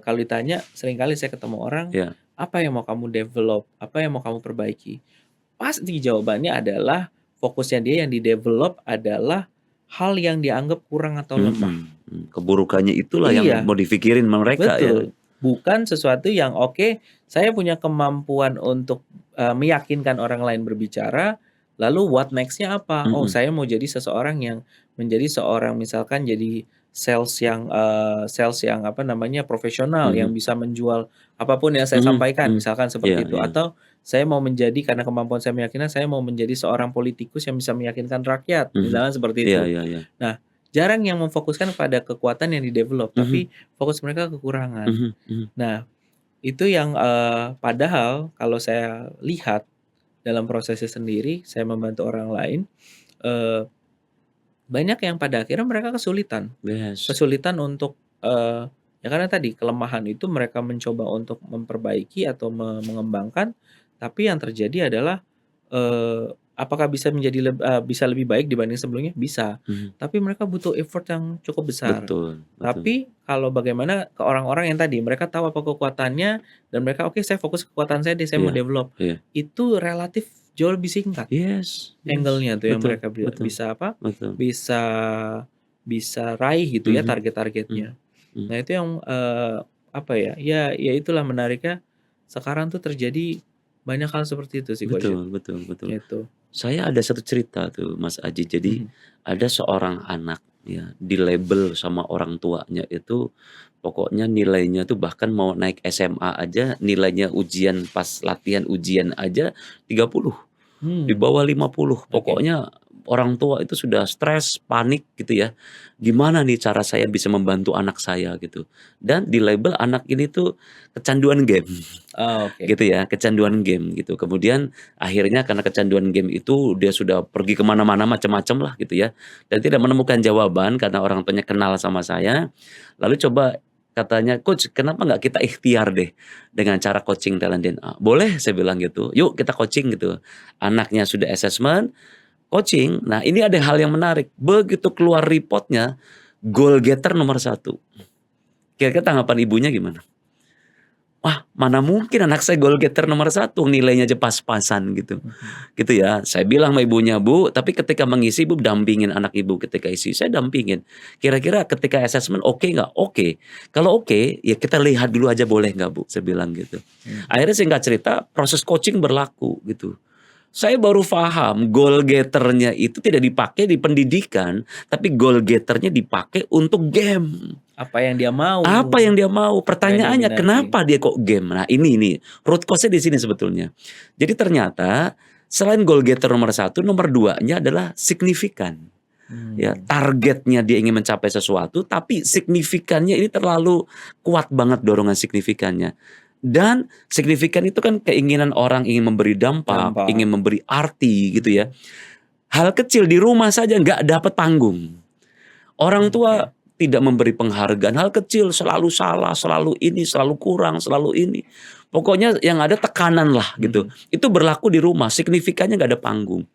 kalau ditanya seringkali saya ketemu orang, Iya. Apa yang mau kamu develop? Apa yang mau kamu perbaiki? Pasti jawabannya adalah fokusnya dia yang di-develop adalah hal yang dianggap kurang atau lemah. Keburukannya itulah yang Iya, mau dipikirin mereka ya. betul. Bukan sesuatu yang oke, saya punya kemampuan untuk, meyakinkan orang lain berbicara, lalu what next-nya apa? Oh, Mhm, saya mau jadi seseorang yang menjadi seorang misalkan jadi sales yang apa namanya, profesional, yang mhm, bisa menjual apapun yang saya mhm, sampaikan, mhm. misalkan Iya, seperti itu. iya, Atau saya mau menjadi karena kemampuan saya meyakinkan, saya mau menjadi seorang politikus yang bisa meyakinkan rakyat, mhm. misalkan seperti Iya, itu. iya, iya. Nah, jarang yang memfokuskan pada kekuatan yang di-develop, Mhm, tapi fokus mereka kekurangan. mhm, mhm. Nah, itu yang, padahal kalau saya lihat dalam prosesnya sendiri, saya membantu orang lain, eee, banyak yang pada akhirnya mereka kesulitan. Yes. Kesulitan untuk, ya karena tadi kelemahan itu mereka mencoba untuk memperbaiki atau mengembangkan, tapi yang terjadi adalah, apakah bisa lebih baik dibanding sebelumnya? Bisa, Mhm. tapi mereka butuh effort yang cukup besar. Betul, betul. Tapi kalau bagaimana ke orang-orang yang tadi, mereka tahu apa kekuatannya dan mereka, "Oke, saya fokus kekuatan saya deh, saya mau Iya, develop." iya. Itu relatif jauh lebih singkat Yes, yes. angle-nya tuh yang Betul, mereka betul, bisa apa, betul. bisa bisa raih gitu ya Mhm, mhm, target-targetnya. mhm. Nah itu yang, apa ya, ya itulah menariknya sekarang tuh terjadi banyak hal seperti itu sih Coach, Betul, betul, betul. gitu. Saya ada satu cerita tuh Mas Aji. Jadi Mhm, ada seorang anak ya, dilabel sama orang tuanya itu pokoknya nilainya tuh bahkan mau naik SMA aja nilainya ujian pas latihan ujian aja 30. Di mmm, bawah 50, oke, pokoknya orang tua itu sudah stres, panik gitu ya. Gimana nih cara saya bisa membantu anak saya gitu. Dan di-label anak ini tuh kecanduan game oh oke, gitu ya, kecanduan game gitu. Kemudian akhirnya karena kecanduan game itu dia sudah pergi ke mana-mana macam-macam lah gitu ya, dan tidak menemukan jawaban karena orang tuanya kenal sama saya. Lalu coba katanya, "Coach, kenapa nggak kita ikhtiar deh dengan cara coaching talent DNA?" "Boleh," saya bilang gitu, "yuk kita coaching," gitu. Anaknya sudah assessment, coaching. Nah, ini ada hal yang menarik, begitu keluar reportnya, goal getter nomor satu. Kira-kira tanggapan ibunya gimana? Wah, mana mungkin anak saya goal getter nomor satu, nilainya aja pas-pasan gitu. mhm, Gitu ya. Saya bilang sama ibunya, "Bu, tapi ketika mengisi Ibu dampingin anak Ibu ketika isi." Saya dampingin. "Kira-kira ketika assessment oke nggak?" "Oke." "Kalau oke, ya kita lihat dulu aja boleh nggak Bu?" Saya bilang gitu. mhm. Akhirnya singkat cerita proses coaching berlaku gitu. Saya baru paham goal getter-nya itu tidak dipakai di pendidikan, tapi goal getter-nya dipakai untuk game. Apa yang dia mau, Apa yang dia mau? apa yang dia Pertanyaannya minati. kenapa dia kok game? Nah ini root cause-nya di sini sebetulnya. Jadi ternyata selain goal getter nomor satu, nomor 2-nya adalah signifikan. Ya, Mmm, targetnya dia ingin mencapai sesuatu, tapi signifikannya ini terlalu kuat banget dorongan signifikannya. Dan signifikan itu kan keinginan orang ingin memberi dampak, dampak, ingin memberi arti gitu ya. mhm, Hal kecil di rumah saja nggak dapat panggung. Orang tua oke, tidak memberi penghargaan, hal kecil selalu salah, selalu ini, selalu kurang, selalu ini. Pokoknya yang ada tekanan lah gitu. mhm, Itu berlaku di rumah, signifikannya nggak ada panggung.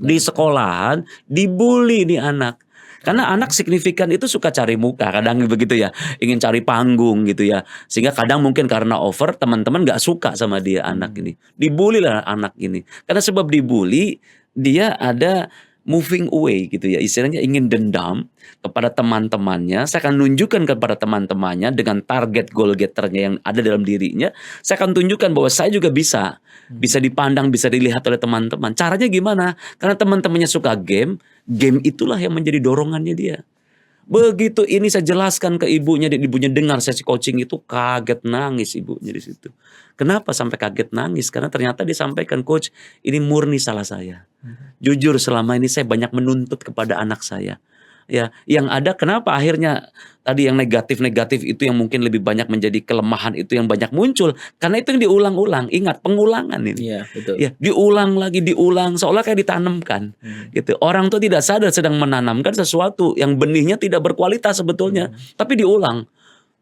Di oke, sekolahan dibully nih anak. Karena anak oke, signifikan itu suka cari muka, kadang begitu ya, ingin cari panggung gitu ya. Sehingga kadang mungkin karena over teman-teman nggak suka sama dia anak mhm, ini. Dibully lah anak ini. Karena sebab dibully, dia ada moving away gitu ya, istilahnya ingin dendam kepada teman-temannya. Saya akan nunjukkan kepada teman-temannya dengan target goal getter-nya yang ada dalam dirinya, saya akan tunjukkan bahwa saya juga bisa. mhm, Bisa dipandang, bisa dilihat oleh teman-teman. Caranya gimana? Karena teman-temannya suka game, game itulah yang menjadi dorongannya dia. Begitu ini saya jelaskan ke ibunya dan ibunya dengar sesi coaching itu kaget nangis ibunya di situ. Kenapa sampai kaget nangis? Karena ternyata disampaikan, "Coach, ini murni salah saya. mhm, Jujur selama ini saya banyak menuntut kepada anak saya." Ya, yang ada kenapa akhirnya tadi yang negatif-negatif itu yang mungkin lebih banyak menjadi kelemahan itu yang banyak muncul, karena itu yang diulang-ulang. Ingat pengulangan ini. iya betul, Ya, diulang lagi, diulang, seolah kayak ditanamkan, mhm, gitu. Orang tuh tidak sadar sedang menanamkan sesuatu yang benihnya tidak berkualitas sebetulnya, mhm, tapi diulang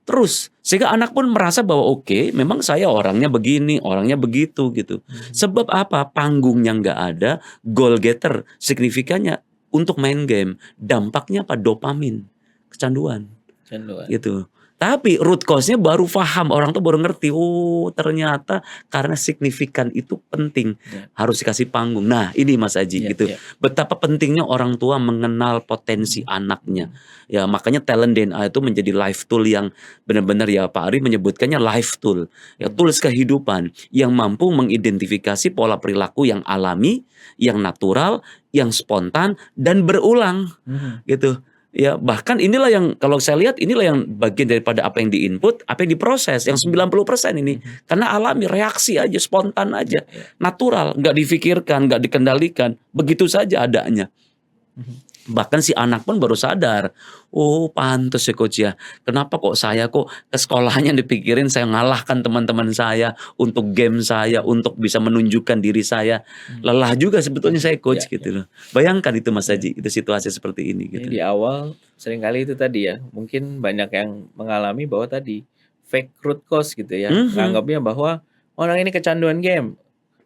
terus. Sehingga anak pun merasa bahwa, "Oke, memang saya orangnya begini, orangnya begitu," gitu. mhm, Sebab apa? Panggungnya nggak ada, goal getter, signifikannya untuk main game. Dampaknya apa? Dopamin, kecanduan. kecanduan, Gitu. Tapi root cause-nya baru paham, orang tuh baru ngerti, oh ternyata karena signifikan itu penting, Ya, harus dikasih panggung. Nah ini Mas Aji ya, gitu, ya. betapa pentingnya orang tua mengenal potensi anaknya. Ya makanya talent DNA itu menjadi life tool yang benar-benar ya Pak Ari menyebutkannya life tool. Ya tools kehidupan yang mampu mengidentifikasi pola perilaku yang alami, yang natural, yang spontan dan berulang Mhm. gitu. Ya bahkan inilah yang kalau saya lihat inilah yang bagian daripada apa yang di-input, apa yang diproses, yang 90% ini. Mhm. Karena alami, reaksi aja, spontan aja, Ya, ya. natural, nggak difikirkan, nggak dikendalikan, begitu saja adanya. Mhm. Bahkan si anak pun baru sadar, oh pantes ya coach ya, kenapa kok saya kok ke sekolahnya dipikirin saya ngalahkan teman-teman saya, untuk game saya, untuk bisa menunjukkan diri saya. Mhm. Lelah juga sebetulnya saya Ya, coach ya. gitu loh. Bayangkan itu Mas Ya. Haji, itu situasi seperti ini Ini gitu. di awal seringkali itu tadi ya, mungkin banyak yang mengalami bahwa tadi fake root cause gitu ya, Mhm, nganggapnya bahwa orang ini kecanduan game.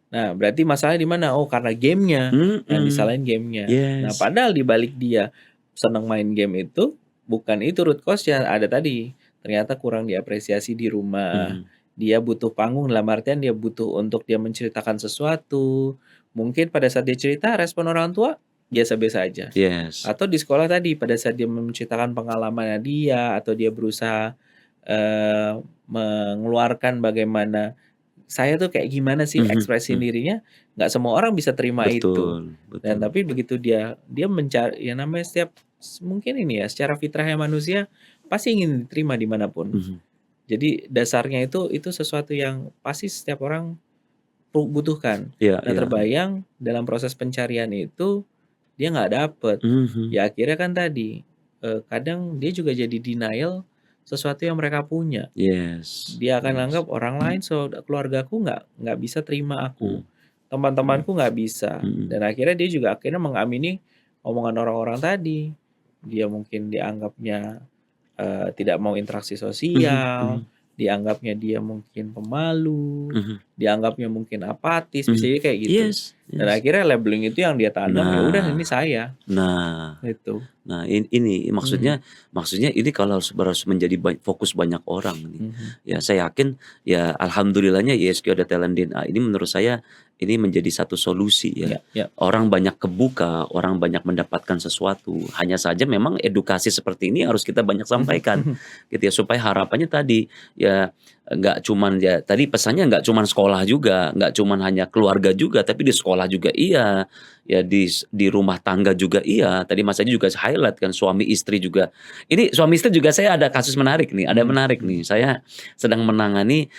Nah, berarti masalahnya di mana? Oh, karena gamenya, yang mhm, disalahin gamenya. Nah, yes, padahal di balik dia senang main game itu, bukan itu root cause-nya, ada tadi, ternyata kurang diapresiasi di rumah. mhm, Dia butuh panggung, dalam artian dia butuh untuk dia menceritakan sesuatu. Mungkin pada saat dia cerita, respon orang tua biasa-biasa aja. yes, Atau di sekolah tadi, pada saat dia menceritakan pengalamannya dia, atau dia berusaha mengeluarkan bagaimana saya tuh kayak gimana sih mhm, ekspresi mhm, dirinya, nggak semua orang bisa terima itu. betul, Dan betul, tapi begitu dia mencari ya namanya setiap mungkin ini ya, secara fitrahnya manusia pasti ingin diterima dimanapun. mhm, Jadi dasarnya itu sesuatu yang pasti setiap orang butuhkan. iya, Nah, iya, terbayang dalam proses pencarian itu dia nggak dapet. mhm, Ya akhirnya kan tadi, kadang dia juga jadi denial sesuatu yang mereka punya. yes, Dia akan yes, anggap orang lain keluargaku nggak bisa terima aku, mhm, teman-temanku nggak bisa, mhm, dan akhirnya dia juga akhirnya mengamini omongan orang-orang tadi. Dia mungkin dianggapnya, tidak mau interaksi mhm, sosial, mhm, dianggapnya dia mungkin pemalu, mhm, dianggapnya mungkin apatis, bisa mhm, jadi kayak gitu. yes, Dan yes. akhirnya labeling itu yang dia tanam, ya udah ini Nah, saya, nah. gitu. Nah, ini Mhm, maksudnya ini kalau harus menjadi fokus banyak orang nih. mhm, Ya saya yakin ya alhamdulillahnya ISQ ada talent DNA ini menurut saya ini menjadi satu solusi ya. ya, ya. Orang banyak kebuka, orang banyak mendapatkan sesuatu. Hanya saja memang edukasi seperti ini harus kita banyak Mhm, sampaikan mhm, gitu ya supaya harapannya tadi ya nggak cuman ya tadi pesannya nggak cuman sekolah juga, nggak cuman hanya keluarga juga, tapi di sekolah juga iya, ya di rumah tangga juga iya. Tadi Mas Aji juga highlight kan suami istri juga. Ini suami istri juga saya ada kasus menarik nih, ada mhm, menarik nih. mhm. Saya sedang menangani,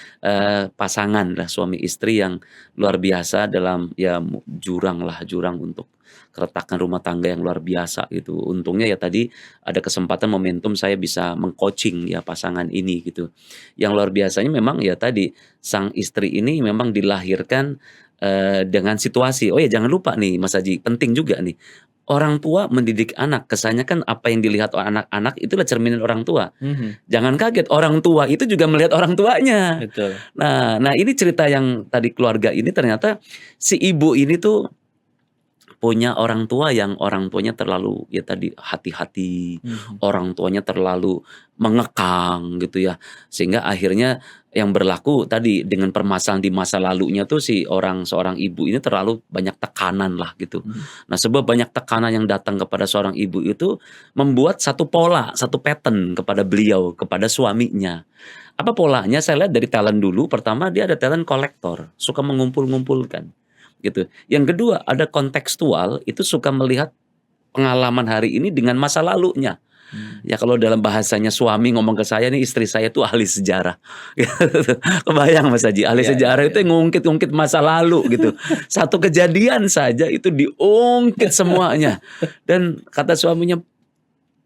pasangan lah suami istri yang luar biasa dalam ya jurang lah, jurang untuk keretakan rumah tangga yang luar biasa gitu. Untungnya ya tadi ada kesempatan momentum saya bisa meng-coaching ya pasangan ini gitu. Yang luar biasanya memang ya tadi, sang istri ini memang dilahirkan, dengan situasi oh ya jangan lupa nih Mas Aji, penting juga nih, orang tua mendidik anak, kesannya kan apa yang dilihat oleh anak-anak itulah cerminan orang tua. Mhm, Jangan kaget orang tua itu juga melihat orang tuanya. betul. Nah ini cerita yang tadi keluarga ini ternyata si ibu ini tuh punya orang tua yang orang tuanya terlalu ya tadi hati-hati, Mhm, orang tuanya terlalu mengekang gitu ya. Sehingga akhirnya yang berlaku tadi dengan permasalahan di masa lalunya tuh si seorang ibu ini terlalu banyak tekanan lah gitu. mhm. Nah sebab banyak tekanan yang datang kepada seorang ibu itu membuat satu pola, satu pattern kepada beliau, kepada suaminya. Apa polanya? Saya lihat dari talent dulu, pertama dia ada talent kolektor, suka mengumpul-ngumpulkan. Gitu. Yang kedua ada kontekstual, itu suka melihat pengalaman hari ini dengan masa lalunya. Mmm, Ya kalau dalam bahasanya suami ngomong ke saya nih, istri saya tuh ahli sejarah. Kebayang Mas Haji, ahli iya, iya, sejarah iya. itu yang ngungkit-ngungkit masa lalu gitu. Satu kejadian saja itu diungkit semuanya. Dan kata suaminya,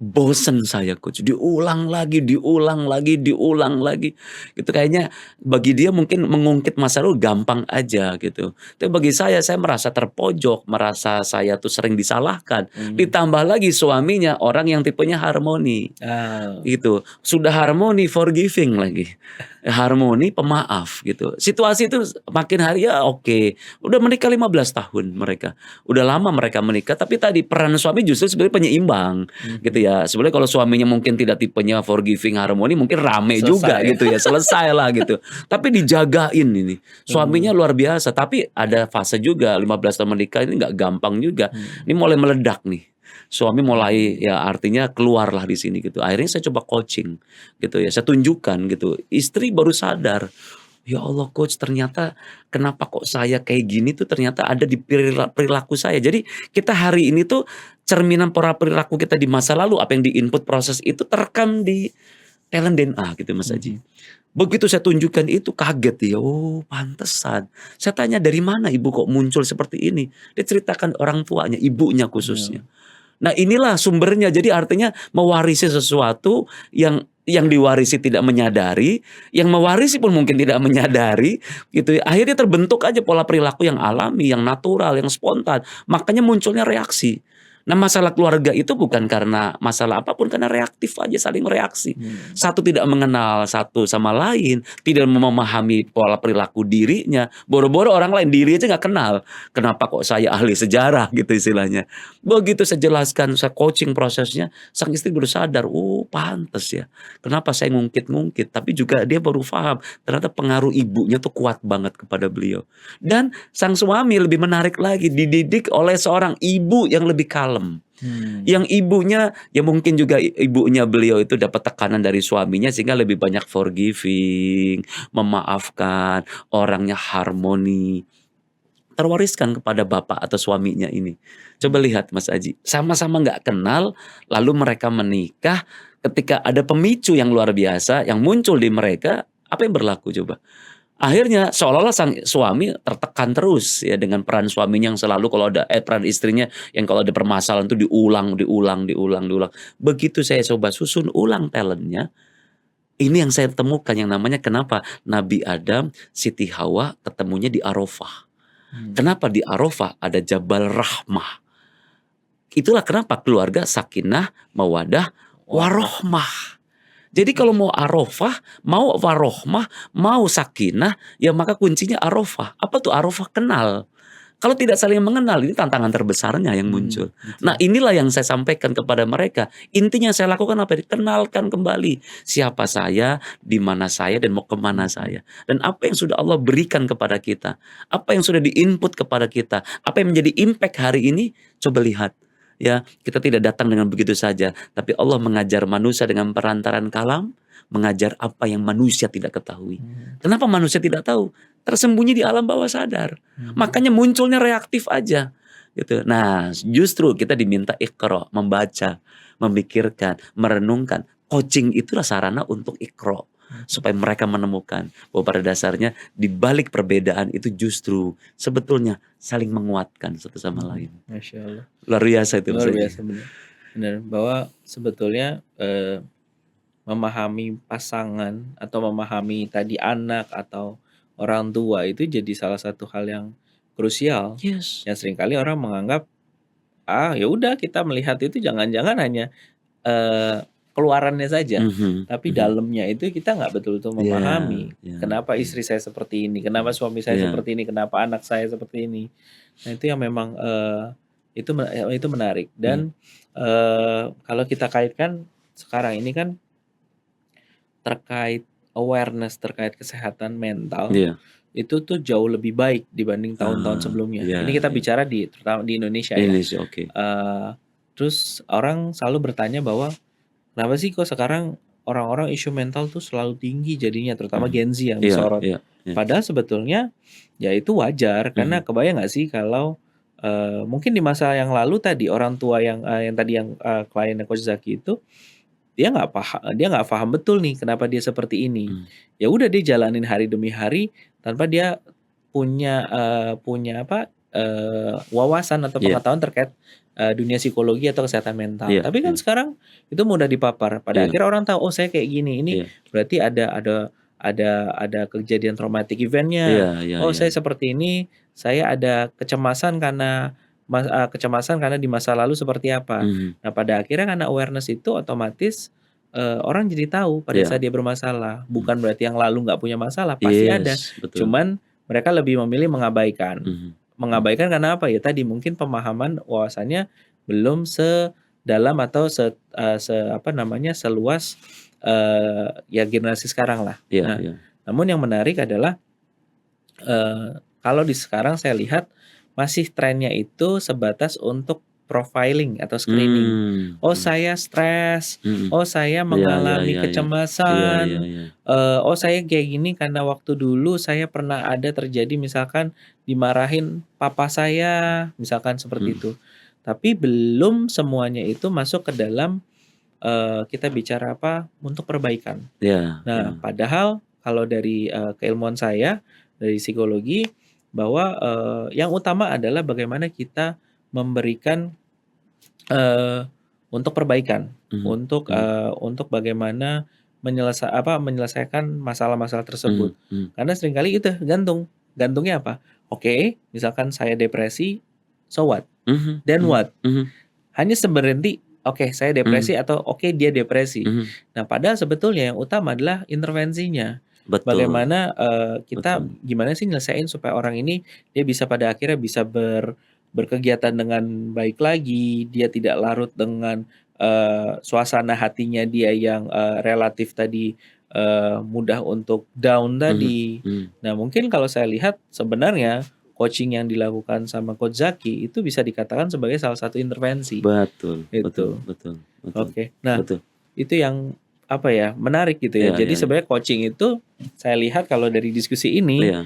"Bosen saya Coach, diulang lagi diulang lagi diulang lagi." Itu kayaknya bagi dia mungkin mengungkit masa lalu gampang aja gitu. Tapi bagi saya merasa terpojok, merasa saya tuh sering disalahkan. Mhm. Ditambah lagi suaminya orang yang tipenya harmoni. Ah, Gitu, sudah harmoni forgiving lagi, harmoni pemaaf gitu. Situasi itu makin hari ya oke, udah menikah 15 tahun mereka, udah lama mereka menikah tapi tadi peran suami justru sebenarnya penyeimbang mhm, gitu ya. ya sebenarnya kalau suaminya mungkin tidak tipenya forgiving, harmoni, mungkin rame juga Selesai. gitu ya, selesai lah gitu. Tapi dijagain ini, suaminya luar biasa. Tapi ada fase juga 15 tahun menikah ini nggak gampang juga. Ini mulai meledak nih. Suami mulai ya artinya keluarlah di sini gitu. Akhirnya saya coba coaching gitu ya. Saya tunjukkan gitu. Istri baru sadar, ya Allah coach ternyata kenapa kok saya kayak gini tuh ternyata ada di perilaku saya. Jadi kita hari ini tuh cerminan pola perilaku kita di masa lalu, apa yang di-input proses itu terekam di talent DNA gitu Mas Aji. Begitu saya tunjukkan itu kaget dia, oh pantesan. Saya tanya dari mana ibu kok muncul seperti ini? Dia ceritakan orang tuanya, ibunya khususnya. Nah inilah sumbernya. Jadi artinya mewarisi sesuatu yang diwarisi tidak menyadari, yang mewarisi pun mungkin tidak menyadari, gitu ya. Akhirnya terbentuk aja pola perilaku yang alami, yang natural, yang spontan. Makanya munculnya reaksi. Nah masalah keluarga itu bukan karena masalah apapun, karena reaktif aja, saling reaksi. Satu tidak mengenal satu sama lain, tidak memahami pola perilaku dirinya. Boro-boro orang lain diri aja nggak kenal. Kenapa kok saya ahli sejarah gitu istilahnya. Begitu saya jelaskan, saya coaching prosesnya, sang istri baru sadar, oh pantes ya. Kenapa saya ngungkit-ngungkit, tapi juga dia baru paham ternyata pengaruh ibunya tuh kuat banget kepada beliau. Dan sang suami lebih menarik lagi, dididik oleh seorang ibu yang lebih kalem. Yang ibunya, ya mungkin juga ibunya beliau itu dapat tekanan dari suaminya sehingga lebih banyak forgiving, memaafkan, orangnya harmoni. Terwariskan kepada bapak atau suaminya ini. Coba lihat Mas Aji, sama-sama nggak kenal, lalu mereka menikah, ketika ada pemicu yang luar biasa yang muncul di mereka, apa yang berlaku coba? Akhirnya seolah-olah sang suami tertekan terus ya dengan peran suaminya yang selalu kalau ada peran istrinya yang kalau ada permasalahan itu diulang. Begitu saya coba susun ulang talentnya, ini yang saya temukan yang namanya kenapa Nabi Adam, Siti Hawa ketemunya di Arafah. Kenapa di Arafah ada Jabal Rahmah? Itulah kenapa keluarga sakinah, mawadah, warohmah. Jadi kalau mau Arafah, mau warohmah, mau sakinah, ya maka kuncinya Arafah. Apa tuh Arafah? Kenal. Kalau tidak saling mengenal, ini tantangan terbesarnya yang muncul. Nah inilah yang saya sampaikan kepada mereka. Intinya saya lakukan apa? Kenalkan kembali siapa saya, di mana saya, dan mau kemana saya. Dan apa yang sudah Allah berikan kepada kita. Apa yang sudah diinput kepada kita. Apa yang menjadi impact hari ini, coba lihat. Ya, kita tidak datang dengan begitu saja, tapi Allah mengajar manusia dengan perantaran kalam, mengajar apa yang manusia tidak ketahui. Kenapa manusia tidak tahu? Tersembunyi di alam bawah sadar. Makanya munculnya reaktif aja. Gitu. Nah, justru kita diminta iqra, membaca, memikirkan, merenungkan. Coaching itulah sarana untuk iqra. Supaya mereka menemukan bahwa pada dasarnya di balik perbedaan itu justru sebetulnya saling menguatkan satu sama lain. Masya Allah. Luar biasa itu. Luar biasa benar. Bahwa sebetulnya memahami pasangan atau memahami tadi anak atau orang tua itu jadi salah satu hal yang krusial. Yes. Yang seringkali orang menganggap ya udah kita melihat itu jangan-jangan hanya keluarannya saja, tapi dalamnya itu kita nggak betul-betul memahami kenapa istri saya seperti ini, kenapa suami saya seperti ini, kenapa anak saya seperti ini. Nah itu yang memang itu menarik. Dan kalau kita kaitkan sekarang ini kan terkait awareness terkait kesehatan mental, itu tuh jauh lebih baik dibanding tahun-tahun sebelumnya. Ini kita bicara terutama di Indonesia ya. Terus orang selalu bertanya bahwa kenapa sih kok sekarang orang-orang isu mental tuh selalu tinggi jadinya, terutama Gen Z yang disorot. Padahal sebetulnya ya itu wajar, karena kebayang nggak sih kalau mungkin di masa yang lalu tadi orang tua yang tadi yang kliennya Coach Zaki itu dia nggak paham betul nih kenapa dia seperti ini. Ya udah dia jalanin hari demi hari tanpa dia punya wawasan atau pengetahuan terkait dunia psikologi atau kesehatan mental. Tapi kan sekarang itu mudah dipapar. Pada akhirnya orang tahu, oh saya kayak gini. Ini berarti ada kejadian traumatic eventnya. Saya seperti ini. Saya ada kecemasan karena di masa lalu seperti apa. Nah pada akhirnya karena awareness itu otomatis orang jadi tahu pada saat dia bermasalah. Bukan berarti yang lalu nggak punya masalah, pasti ada. Cuman mereka lebih memilih mengabaikan. Mengabaikan karena apa ya? Tadi mungkin pemahaman wawasannya belum dalam atau apa namanya, seluas, ya generasi sekarang lah. Iya Nah, iya. namun yang menarik adalah, kalau di sekarang saya lihat masih trennya itu sebatas untuk profiling atau screening. Oh, Mhm. saya stres, Mhm. oh saya Iya iya mengalami iya iya. Iya iya kecemasan, iya. oh saya kayak gini karena waktu dulu saya pernah ada terjadi misalkan dimarahin papa saya, misalkan seperti Mhm. itu. Tapi belum semuanya itu masuk ke dalam, kita bicara apa, untuk perbaikan. Iya Nah, iya. padahal kalau dari, keilmuan saya, dari psikologi, bahwa, yang utama adalah bagaimana kita memberikan, eee, untuk perbaikan, Mhm mhm. untuk bagaimana menyelesaikan masalah-masalah tersebut. Mhm mhm. Karena seringkali itu gantungnya apa? Oke, misalkan saya depresi, so what? Mhm Then mhm what? mhm Hanya berhenti, oke saya mhm depresi atau oke dia depresi. mhm. Nah, padahal sebetulnya yang utama adalah intervensinya. Betul Bagaimana, kita betul. gimana sih nyelesain supaya orang ini dia bisa pada akhirnya bisa berkegiatan dengan baik lagi, dia tidak larut dengan, suasana hatinya dia yang, relatif tadi, mudah untuk down Mhm tadi. mhm. Nah, mungkin kalau saya lihat sebenarnya coaching yang dilakukan sama Coach Zaki itu bisa dikatakan sebagai salah satu intervensi, Betul betul itu. betul betul Oke. Nah, betul. itu yang, apa ya, menarik gitu ya. Iya Jadi iya iya. sebenarnya coaching itu saya lihat kalau dari diskusi ini, Iya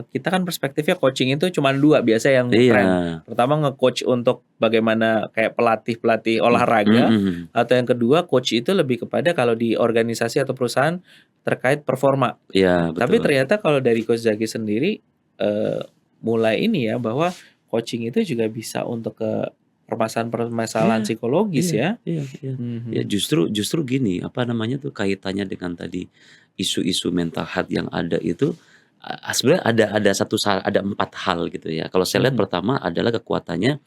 kita kan perspektifnya coaching itu cuma 2 biasa yang tren. iya. Pertama nge-coach untuk bagaimana kayak pelatih-pelatih Mhm olahraga, mhm. atau yang kedua coach itu lebih kepada kalau di organisasi atau perusahaan terkait performa. Iya Tapi betul. ternyata kalau dari Coach Zaki sendiri, eee, mulai ini ya, bahwa coaching itu juga bisa untuk ke permasalahan-permasalahan Iya psikologis iya ya? iya iya. Ya Mhm. justru justru gini, apa namanya tuh, kaitannya dengan tadi isu-isu mental health yang ada itu, sebenarnya ada ada 4 hal gitu ya. Kalau saya lihat Mhm. pertama adalah kekuatannya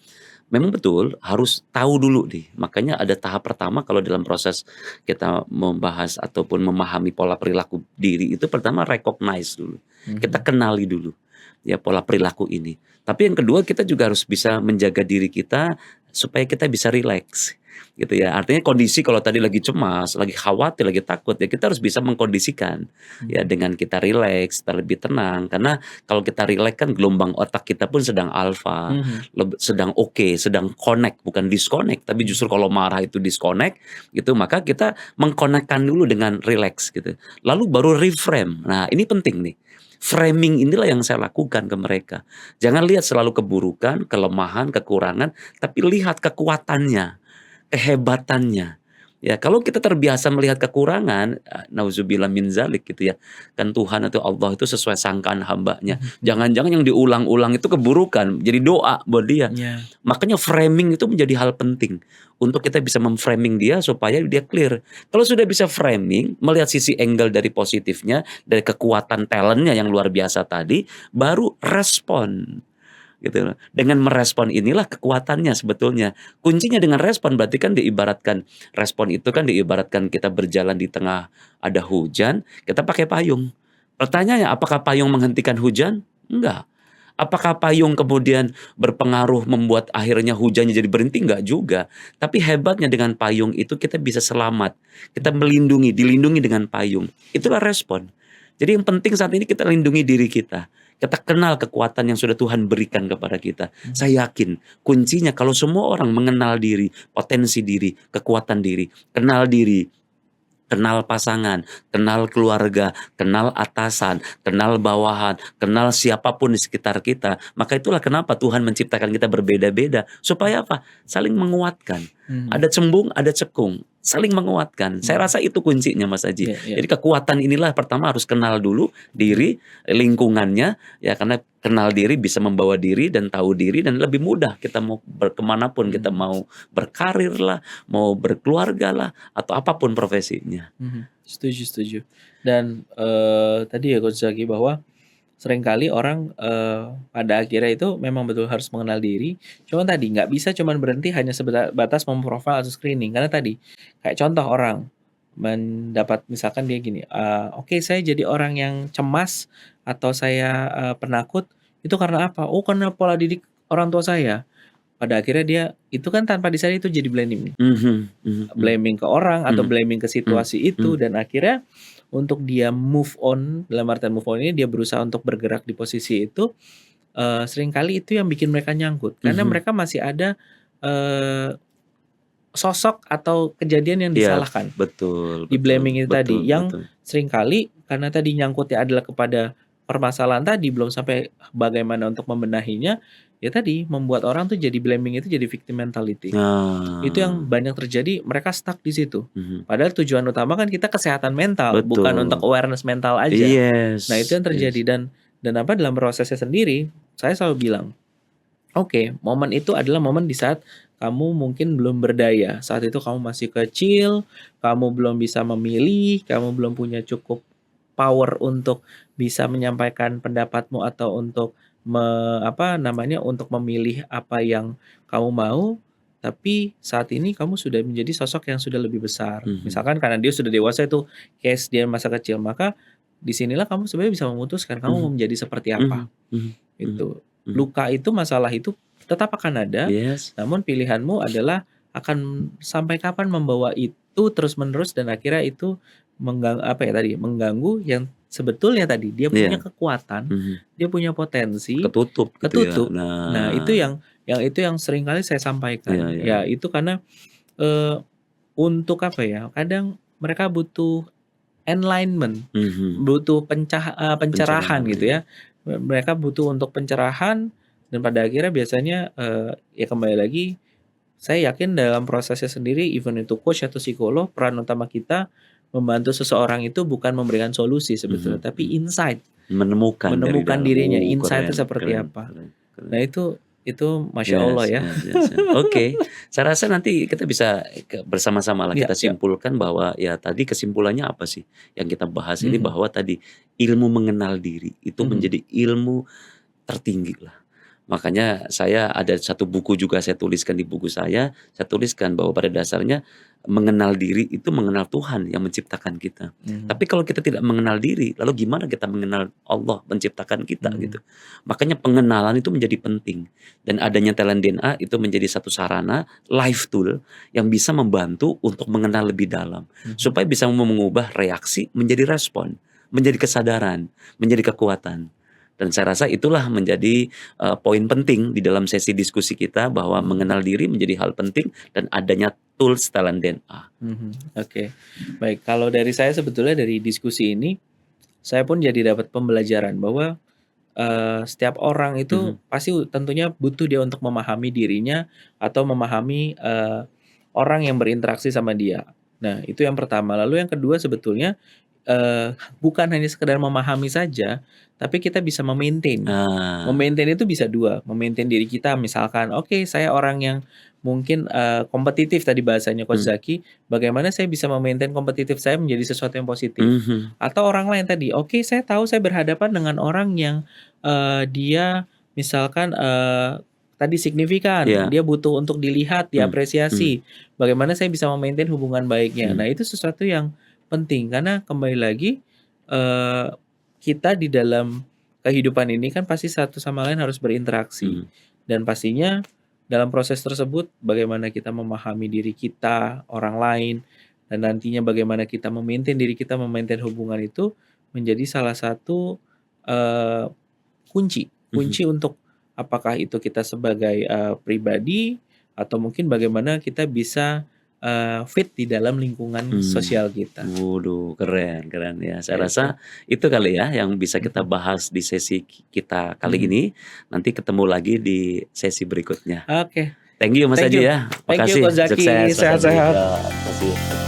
memang betul harus tahu dulu nih. Makanya ada tahap pertama kalau dalam proses kita membahas ataupun memahami pola perilaku diri itu pertama recognize dulu. Kita Mhm. kenali dulu ya pola perilaku ini. Tapi yang kedua kita juga harus bisa menjaga diri kita supaya kita bisa rileks gitu ya. Artinya kondisi kalau tadi lagi cemas, lagi khawatir, lagi takut ya kita harus bisa mengkondisikan ya Mhm. dengan kita rileks, kita lebih tenang. Karena kalau kita rileks kan gelombang otak kita pun sedang alfa, Mhm. sedang oke, sedang connect, bukan disconnect, tapi justru Mhm. kalau marah itu disconnect gitu, maka kita mengkonekkan dulu dengan rileks gitu. Lalu baru reframe. Nah, ini penting nih. Framing inilah yang saya lakukan ke mereka. Jangan lihat selalu keburukan, kelemahan, kekurangan, tapi lihat kekuatannya, kehebatannya. Ya, kalau kita terbiasa melihat kekurangan, nauzubillah min dzalik gitu ya. Kan Tuhan atau Allah itu sesuai sangkaan hambanya. Mhm. Mhm. Jangan-jangan yang diulang-ulang itu keburukan, jadi doa buat dia. Iya. Makanya framing itu menjadi hal penting untuk kita bisa memframing dia supaya dia clear. Kalau sudah bisa framing, melihat sisi angle dari positifnya, dari kekuatan talentnya yang luar biasa tadi, baru respon gitu loh. Dengan merespon inilah kekuatannya sebetulnya. Kuncinya dengan respon berarti kan diibaratkan respon itu kan diibaratkan kita berjalan di tengah ada hujan, kita pakai payung. Pertanyaannya apakah payung menghentikan hujan? Enggak. Apakah payung kemudian berpengaruh membuat akhirnya hujannya jadi berhenti? Enggak juga. Tapi hebatnya dengan payung itu kita bisa selamat. Kita Mhm. melindungi, dilindungi dengan payung. Itulah respon. Jadi yang penting saat ini kita lindungi diri kita. Kita kenal kekuatan yang sudah Tuhan berikan kepada kita. Mhm. Saya yakin kuncinya kalau semua orang mengenal diri, potensi diri, kekuatan diri, kenal diri, kenal pasangan, kenal keluarga, kenal atasan, kenal bawahan, kenal siapapun di sekitar kita. Maka itulah kenapa Tuhan menciptakan kita berbeda-beda. Supaya apa? Saling menguatkan. Mhm. Ada cembung, ada cekung. Saling menguatkan. Saya Mhm. rasa itu kuncinya Mas Aji. Iya iya. Jadi kekuatan inilah pertama harus kenal dulu Mhm. diri, lingkungannya, ya karena kenal diri bisa membawa diri dan tahu diri dan lebih mudah kita mau kemanapun kita Mhm. mau berkarir lah, mau berkeluarga lah, atau apapun profesinya. Mhm. Setuju setuju. Dan, tadi ya Coach Zaki bahwa seringkali orang, pada akhirnya itu memang betul harus mengenal diri, cuman tadi nggak bisa cuman berhenti hanya sebatas memprofile atau screening. Karena tadi, kayak contoh orang mendapat misalkan dia gini, "Oke saya jadi orang yang cemas atau saya, penakut, itu karena apa? Oh karena pola didik orang tua saya." pada akhirnya dia itu kan tanpa disadari itu jadi blaming. Mhm mhm mhm. Blaming ke orang atau Mhm. blaming ke Mhm. situasi itu, dan akhirnya untuk dia move on, dalam artian move on ini dia berusaha untuk bergerak di posisi itu, seringkali itu yang bikin mereka nyangkut. Karena Mhm. mereka masih ada, eee, sosok atau kejadian yang Iya, disalahkan. betul Di betul blaming itu betul tadi, yang betul. seringkali karena tadi nyangkutnya adalah kepada permasalahan tadi, belum sampai bagaimana untuk membenahinya, ya tadi membuat orang tuh jadi blaming itu jadi victim mentality. Itu yang Nah. banyak terjadi, mereka stuck di situ. Mhm. Padahal tujuan utama kan kita kesehatan mental, bukan untuk Betul. awareness mental aja. Nah, itu Yes yang terjadi, yes. dan apa, dalam prosesnya sendiri, saya selalu bilang, "Oke, momen itu adalah momen di saat kamu mungkin belum berdaya. Saat itu kamu masih kecil, kamu belum bisa memilih, kamu belum punya cukup power untuk bisa menyampaikan pendapatmu atau untuk apa namanya, untuk memilih apa yang kamu mau, tapi saat ini kamu sudah menjadi sosok yang sudah lebih besar." Mhm. Misalkan karena dia sudah dewasa itu case dia masa kecil, maka di sinilah kamu sebenarnya bisa memutuskan kamu mau Mhm. menjadi seperti apa, Mhm mhm mhm itu. mhm. Luka itu, masalah itu tetap akan ada, Yes. namun pilihanmu adalah akan sampai kapan membawa itu terus-menerus dan akhirnya itu apa ya tadi, mengganggu yang sebetulnya tadi dia punya Iya. kekuatan, Mhm. dia punya potensi, Ketutup gitu ya. ketutup. Nah, itu Nah. itu yang sering kali saya Iya sampaikan. iya Ya iya. itu karena, eee, untuk apa ya, kadang mereka butuh enlightenment, Mhm. butuh pencerahan Pencerahan gitu ya. ya. Mereka butuh untuk pencerahan, dan pada akhirnya biasanya, ya kembali lagi, saya yakin dalam prosesnya sendiri, even itu coach atau psikolog, peran utama kita membantu seseorang itu bukan memberikan solusi sebetulnya, Mhm tapi mhm. insight, Menemukan dari menemukan dalam. dirinya, insight-nya Keren seperti keren apa. keren keren. Nah itu Masya Allah Yes ya. yes yes yes. Oke, saya rasa nanti kita bisa bersama-sama lah Iya kita iya. simpulkan bahwa ya tadi kesimpulannya apa sih yang kita bahas ini, Mhm bahwa tadi ilmu mengenal diri itu mhm. menjadi ilmu tertinggi lah. Makanya saya ada satu buku juga saya tuliskan di buku saya tuliskan bahwa pada dasarnya mengenal diri itu mengenal Tuhan yang menciptakan kita. Mhm Tapi kalau kita tidak mengenal diri, lalu gimana kita mengenal Allah menciptakan kita mhm gitu. Makanya pengenalan itu menjadi penting, dan adanya talent DNA itu menjadi satu sarana life tool yang bisa membantu untuk mengenal lebih dalam, mhm. supaya bisa mengubah reaksi menjadi respon, menjadi kesadaran, menjadi kekuatan. Dan saya rasa itulah menjadi, poin penting di dalam sesi diskusi kita, bahwa Mhm mengenal diri menjadi hal penting dan adanya tools talent DNA. mhm. Oke. Baik, kalau dari saya sebetulnya dari diskusi ini, saya pun jadi dapat pembelajaran bahwa, setiap orang itu Mhm pasti tentunya butuh dia untuk memahami dirinya atau memahami, orang yang berinteraksi sama dia. Nah, itu yang pertama. Lalu yang kedua sebetulnya, bukan hanya sekedar memahami saja, tapi kita bisa memaintain. Ah. Memaintain itu bisa 2, memaintain diri kita misalkan, oke saya orang yang mungkin, kompetitif tadi bahasanya Coach Mmm. Zaki, bagaimana saya bisa memaintain kompetitif saya menjadi sesuatu yang positif. Mhm. Atau orang lain tadi, oke saya tahu saya berhadapan dengan orang yang, dia misalkan, tadi signifikan, Iya. dia butuh untuk dilihat, Mmm. Mmm. diapresiasi, bagaimana saya bisa memaintain hubungan baiknya. Mmm. Nah itu sesuatu yang penting karena kembali lagi, eee, kita di dalam kehidupan ini kan pasti satu sama lain harus berinteraksi, Mhm. dan pastinya dalam proses tersebut bagaimana kita memahami diri kita, orang lain, dan nantinya bagaimana kita diri kita, memaintain hubungan itu menjadi salah satu, eee, kunci Mhm. kunci untuk apakah itu kita sebagai, pribadi atau mungkin bagaimana kita bisa, fit di dalam lingkungan Mmm. sosial kita. Waduh, keren keren ya. Saya Ya rasa itu. itu kali ya yang bisa kita Mhm bahas di sesi kita kali mhm. ini. Nanti ketemu lagi di sesi berikutnya. Oke, Thank you Mas thank Aji you ya. thank you Makasih, Coach Zaki, sukses Mas Aji. sehat-sehat. Ya, makasih.